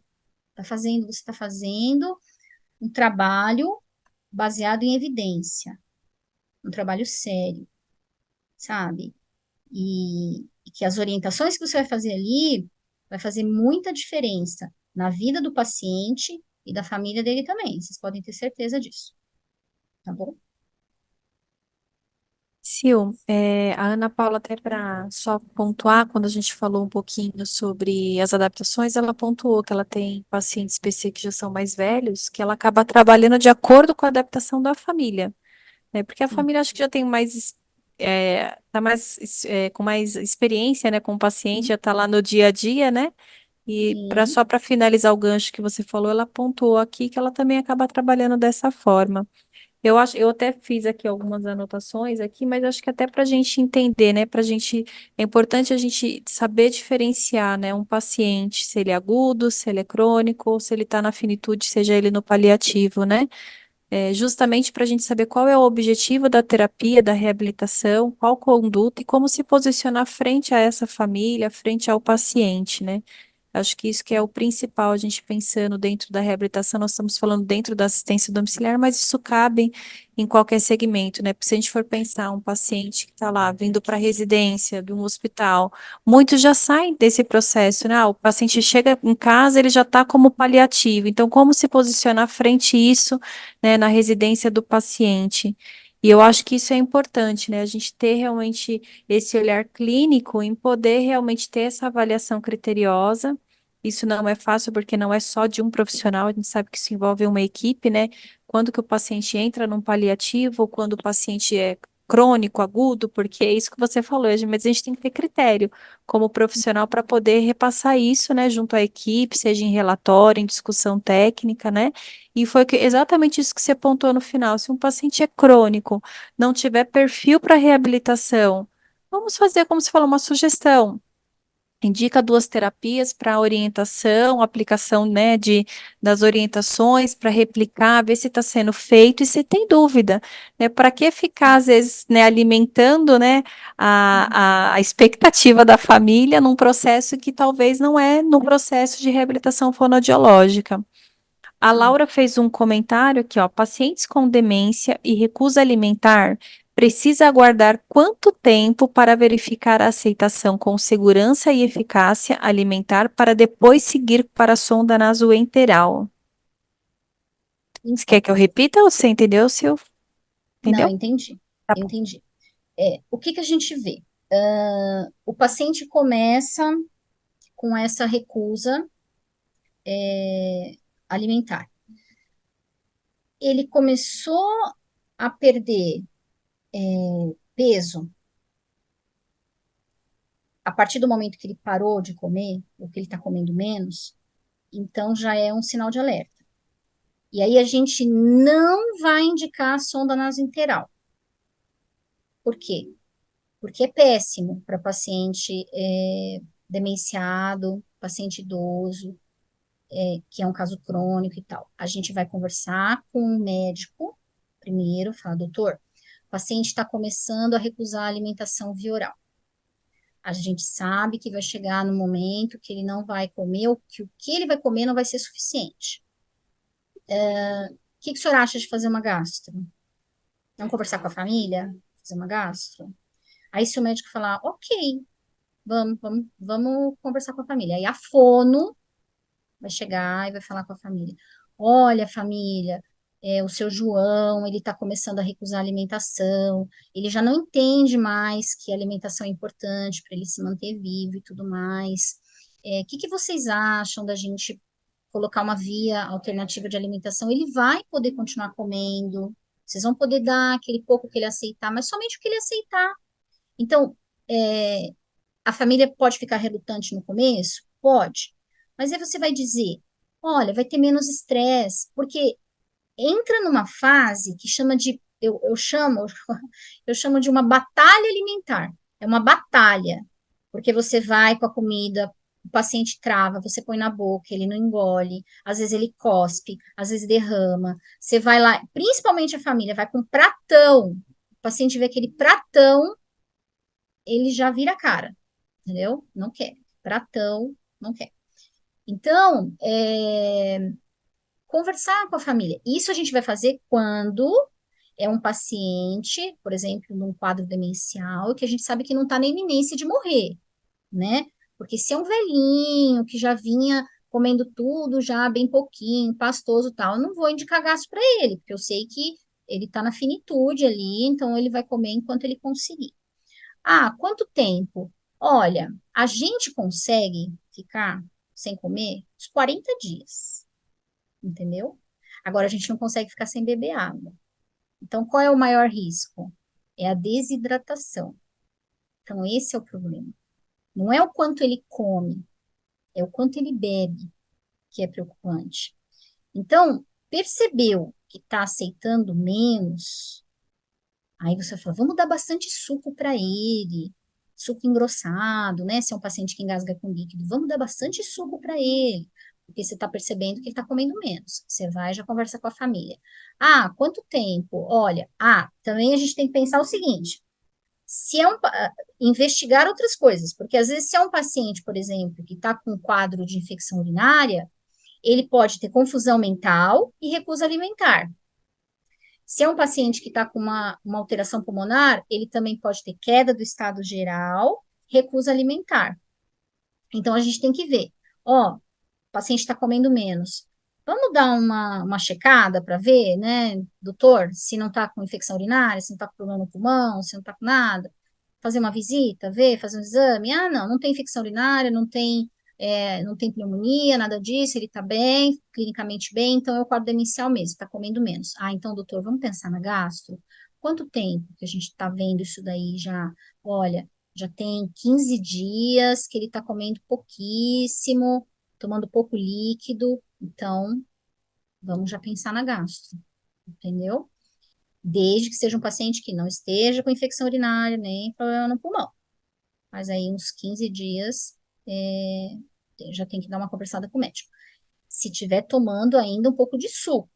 Você está fazendo um trabalho baseado em evidência, um trabalho sério, sabe? E que as orientações que você vai fazer ali vai fazer muita diferença na vida do paciente e da família dele também. Vocês podem ter certeza disso, tá bom? Sil, a Ana Paula, até para só pontuar, quando a gente falou um pouquinho sobre as adaptações, ela pontuou que ela tem pacientes PC que já são mais velhos, que ela acaba trabalhando de acordo com a adaptação da família, né? Porque a Sim, família acho que já tem mais tá com mais experiência, né, com o paciente, já está lá no dia a dia, né? E Sim, só para finalizar o gancho que você falou, ela pontuou aqui que ela também acaba trabalhando dessa forma. Eu até fiz aqui algumas anotações aqui, mas acho que até para a gente entender, né? É importante a gente saber diferenciar, né? Um paciente, se ele é agudo, se ele é crônico, ou se ele está na finitude, seja ele no paliativo, né? Justamente para a gente saber qual é o objetivo da terapia, da reabilitação, qual conduta e como se posicionar frente a essa família, frente ao paciente, né? Acho que isso que é o principal, a gente pensando dentro da reabilitação, nós estamos falando dentro da assistência domiciliar, mas isso cabe em qualquer segmento, né? Porque se a gente for pensar um paciente que está lá vindo para a residência de um hospital, muitos já saem desse processo, né? O paciente chega em casa, ele já está como paliativo. Então, como se posicionar frente a isso, né, na residência do paciente? E eu acho que isso é importante, né? A gente ter realmente esse olhar clínico em poder realmente ter essa avaliação criteriosa. Isso não é fácil porque não é só de um profissional, a gente sabe que isso envolve uma equipe, né? Quando que o paciente entra num paliativo, quando o paciente é crônico, agudo, porque é isso que você falou, mas a gente tem que ter critério como profissional para poder repassar isso, né, junto à equipe, seja em relatório, em discussão técnica, né? E foi exatamente isso que você apontou no final. Se um paciente é crônico, não tiver perfil para reabilitação, vamos fazer, como você falou, uma sugestão. Indica duas terapias para orientação, aplicação, né, das orientações para replicar, ver se está sendo feito e se tem dúvida, né? Para que ficar, às vezes, né, alimentando, né, a expectativa da família num processo que talvez não é no processo de reabilitação fonoaudiológica. A sim. Laura fez um comentário aqui, ó. Pacientes com demência e recusa alimentar precisa aguardar quanto tempo para verificar a aceitação com segurança e eficácia alimentar para depois seguir para a sonda nasoenteral? Você quer Então, que eu repita ou você entendeu, Sil? não, Entendeu? entendi, Tá bom. entendi. O que que a gente vê? O paciente começa com essa recusa alimentar. Ele começou a perder peso a partir do momento que ele parou de comer, ou que ele está comendo menos, então já é um sinal de alerta. E aí a gente não vai indicar a sonda nasointeral. Por quê? Porque é péssimo para paciente demenciado, paciente idoso, que é um caso crônico e tal. A gente vai conversar com o médico primeiro, falar, doutor, o paciente está começando a recusar a alimentação via oral. A gente sabe que vai chegar no momento que ele não vai comer, ou que o que ele vai comer não vai ser suficiente. O que, que o senhor acha de fazer uma gastro? Vamos conversar com a família? Fazer uma gastro? Aí, se o médico falar, ok, vamos conversar com a família. Aí a fono vai chegar e vai falar com a família. Olha, família, o seu João, ele está começando a recusar a alimentação, ele já não entende mais que a alimentação é importante para ele se manter vivo e tudo mais. O que que vocês acham da gente colocar uma via alternativa de alimentação? Ele vai poder continuar comendo, vocês vão poder dar aquele pouco que ele aceitar, mas somente o que ele aceitar. Então, é, a família pode ficar relutante no começo? Pode. Mas aí você vai dizer, olha, vai ter menos estresse, porque entra numa fase que chama de, eu chamo de uma batalha alimentar. É uma batalha, porque você vai com a comida, o paciente trava, você põe na boca, ele não engole, às vezes ele cospe, às vezes derrama. Você vai lá, principalmente a família, vai com um pratão, o paciente vê aquele pratão, ele já vira a cara, entendeu? Não quer. Pratão, não quer. Então, conversar com a família. Isso a gente vai fazer quando é um paciente, por exemplo, num quadro demencial, que a gente sabe que não está na iminência de morrer, né? Porque se é um velhinho que já vinha comendo tudo já bem pouquinho, pastoso e tal, eu não vou indicar gasto para ele, porque eu sei que ele está na finitude ali, então ele vai comer enquanto ele conseguir. Ah, quanto tempo? Olha, a gente consegue ficar sem comer uns 40 dias, entendeu? Agora a gente não consegue ficar sem beber água. Então, qual é o maior risco? é a desidratação. Então, esse é o problema. Não é o quanto ele come, é o quanto ele bebe que é preocupante. Então, percebeu que está aceitando menos, aí você fala, vamos dar bastante suco para ele, suco engrossado, né? Se é um paciente que engasga com líquido, vamos dar bastante suco para ele, porque você está percebendo que ele está comendo menos. Você vai e já conversa com a família. Ah, quanto tempo? Olha, também a gente tem que pensar o seguinte: se é investigar outras coisas, porque às vezes se é um paciente, por exemplo, que está com um quadro de infecção urinária, ele pode ter confusão mental e recusa alimentar. Se é um paciente que está com uma alteração pulmonar, ele também pode ter queda do estado geral, recusa alimentar. Então a gente tem que ver, ó, o paciente está comendo menos. Vamos dar uma checada para ver, né, doutor, se não está com infecção urinária, se não está com problema no pulmão, se não está com nada. Fazer uma visita, ver, fazer um exame. Ah, não, não tem infecção urinária, não tem pneumonia, nada disso, ele está bem, clinicamente bem, então é o quadro demencial mesmo, está comendo menos. Ah, então, doutor, vamos pensar na gastro? Quanto tempo que a gente está vendo isso daí já? Olha, já tem 15 dias que ele está comendo pouquíssimo, tomando pouco líquido, então vamos já pensar na gastro, entendeu? Desde que seja um paciente que não esteja com infecção urinária, nem problema no pulmão. Mas aí uns 15 dias é, já tem que dar uma conversada com o médico. Se tiver tomando ainda um pouco de suco,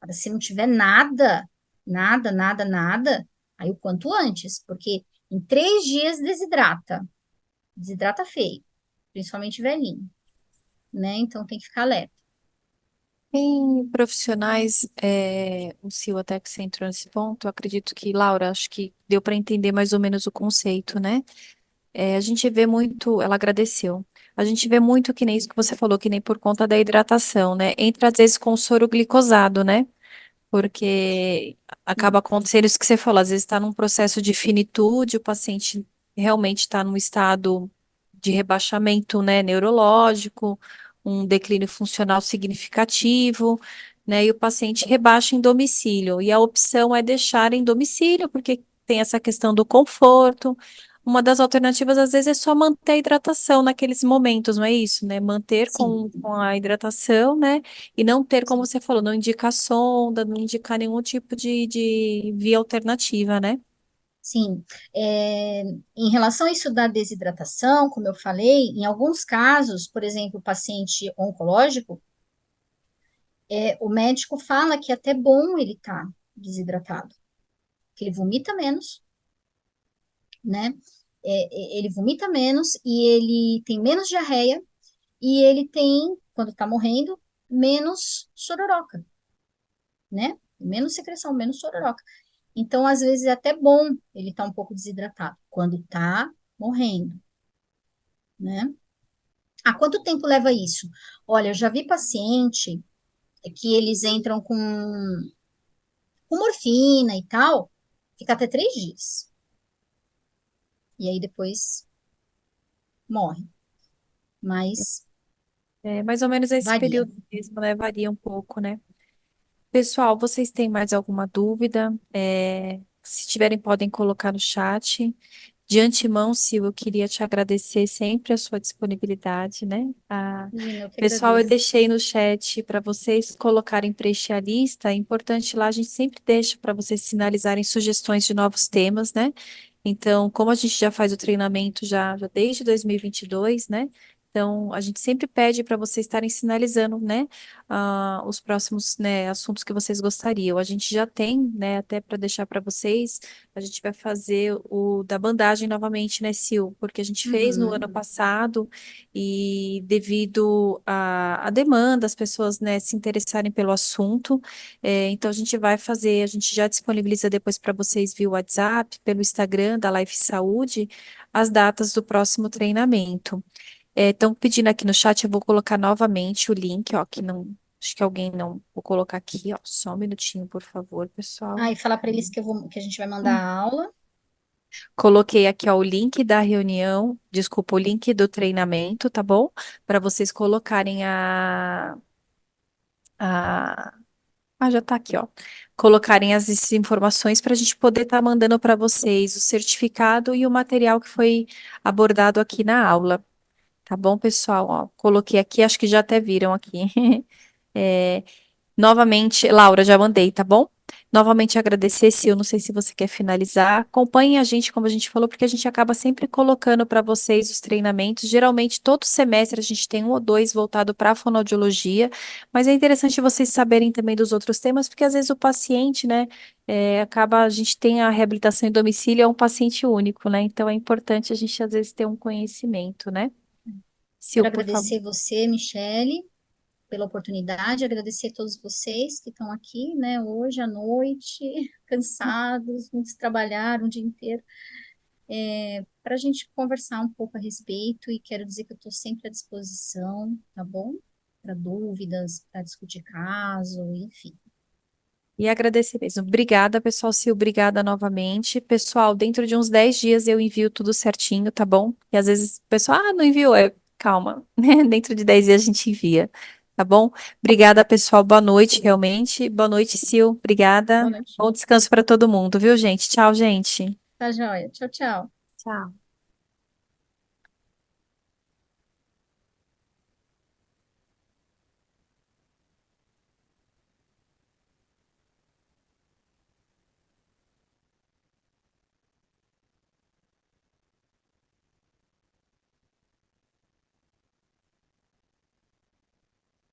agora, se não tiver nada, nada, aí o quanto antes, porque em 3 dias desidrata feio, principalmente velhinho, né? Então tem que ficar alerta. Tem profissionais, o Sil até que você entrou nesse ponto, eu acredito que, Laura, acho que deu para entender mais ou menos o conceito, né? A gente vê muito, ela agradeceu. A gente vê muito que nem isso que você falou, que nem por conta da hidratação, né? Entra às vezes com soro glicosado, né? Porque acaba acontecendo isso que você falou, às vezes está num processo de finitude, o paciente realmente está num estado de rebaixamento, né, neurológico, um declínio funcional significativo, né, e o paciente rebaixa em domicílio, e a opção é deixar em domicílio, porque tem essa questão do conforto. Uma das alternativas, às vezes, é só manter a hidratação naqueles momentos, não é isso, né? Manter Sim, com a hidratação, né? E não ter, como sim, você falou, não indicar sonda, não indicar nenhum tipo de via alternativa, né? sim. Em relação a isso da desidratação, como eu falei, em alguns casos, por exemplo, o paciente oncológico, o médico fala que é até bom ele estar desidratado, que ele vomita menos, né? Ele vomita menos e ele tem menos diarreia e ele tem, quando está morrendo, menos sororoca, né? Menos secreção, menos sororoca. Então, às vezes, é até bom ele estar um pouco desidratado quando está morrendo, né? Há quanto tempo leva isso? Olha, eu já vi paciente que eles entram com morfina e tal, fica até 3 dias. E aí depois morre. Mas É mais ou menos esse varia. período mesmo, né? Varia um pouco, né? Pessoal, vocês têm mais alguma dúvida? Se tiverem, podem colocar no chat. De antemão, Sil, eu queria te agradecer sempre a sua disponibilidade, né? Imagina, eu que Pessoal, eu agradeço. deixei no chat para vocês colocarem preencher a lista. É importante lá, a gente sempre deixa para vocês sinalizarem sugestões de novos temas, né? Então, como a gente já faz o treinamento já desde 2022, né? Então, a gente sempre pede para vocês estarem sinalizando, né, os próximos, né, assuntos que vocês gostariam. A gente já tem, né, até para deixar para vocês, a gente vai fazer o da bandagem novamente, né, Sil? Porque a gente fez no Uhum, ano passado e devido à demanda, as pessoas, né, se interessarem pelo assunto, então a gente vai fazer, a gente já disponibiliza depois para vocês via WhatsApp, pelo Instagram da Life Saúde, as datas do próximo treinamento. Estão pedindo aqui no chat, eu vou colocar novamente o link, ó, que não, acho que alguém não, vou colocar aqui, ó, só um minutinho, por favor, pessoal. e falar para eles que a gente vai mandar a aula. Coloquei aqui, ó, o link da reunião, desculpa, o link do treinamento, tá bom? Para vocês colocarem a Ah, já tá aqui, ó. Colocarem as informações para a gente poder estar mandando para vocês o certificado e o material que foi abordado aqui na aula. Tá bom, pessoal? Ó, coloquei aqui, acho que já até viram aqui. É, novamente, Laura, já mandei, tá bom? Novamente agradecer, Sil, não sei se você quer finalizar. Acompanhem a gente, como a gente falou, porque a gente acaba sempre colocando para vocês os treinamentos. Geralmente, todo semestre a gente tem um ou dois voltado para a fonoaudiologia, mas é interessante vocês saberem também dos outros temas, porque às vezes o paciente, né, a gente tem a reabilitação em domicílio, é um paciente único, né? Então é importante a gente às vezes ter um conhecimento, né? Sil, Quero por favor. agradecer você, Michele, pela oportunidade, agradecer a todos vocês que estão aqui, né, hoje à noite, cansados, muitos trabalharam o dia inteiro, para a gente conversar um pouco a respeito, e quero dizer que eu estou sempre à disposição, tá bom? Para dúvidas, para discutir caso, enfim. E agradecer mesmo. Obrigada, pessoal. Sil, obrigada novamente. Pessoal, dentro de uns 10 dias eu envio tudo certinho, tá bom? E às vezes o pessoal, não enviou. Calma, né? Dentro de 10 dias a gente envia, tá bom? Obrigada, pessoal. Boa noite, realmente. Boa noite, Sil. Boa Obrigada. noite. Bom descanso para todo mundo, viu, gente? Tchau, gente. Tá joia. Tchau, tchau. Tchau.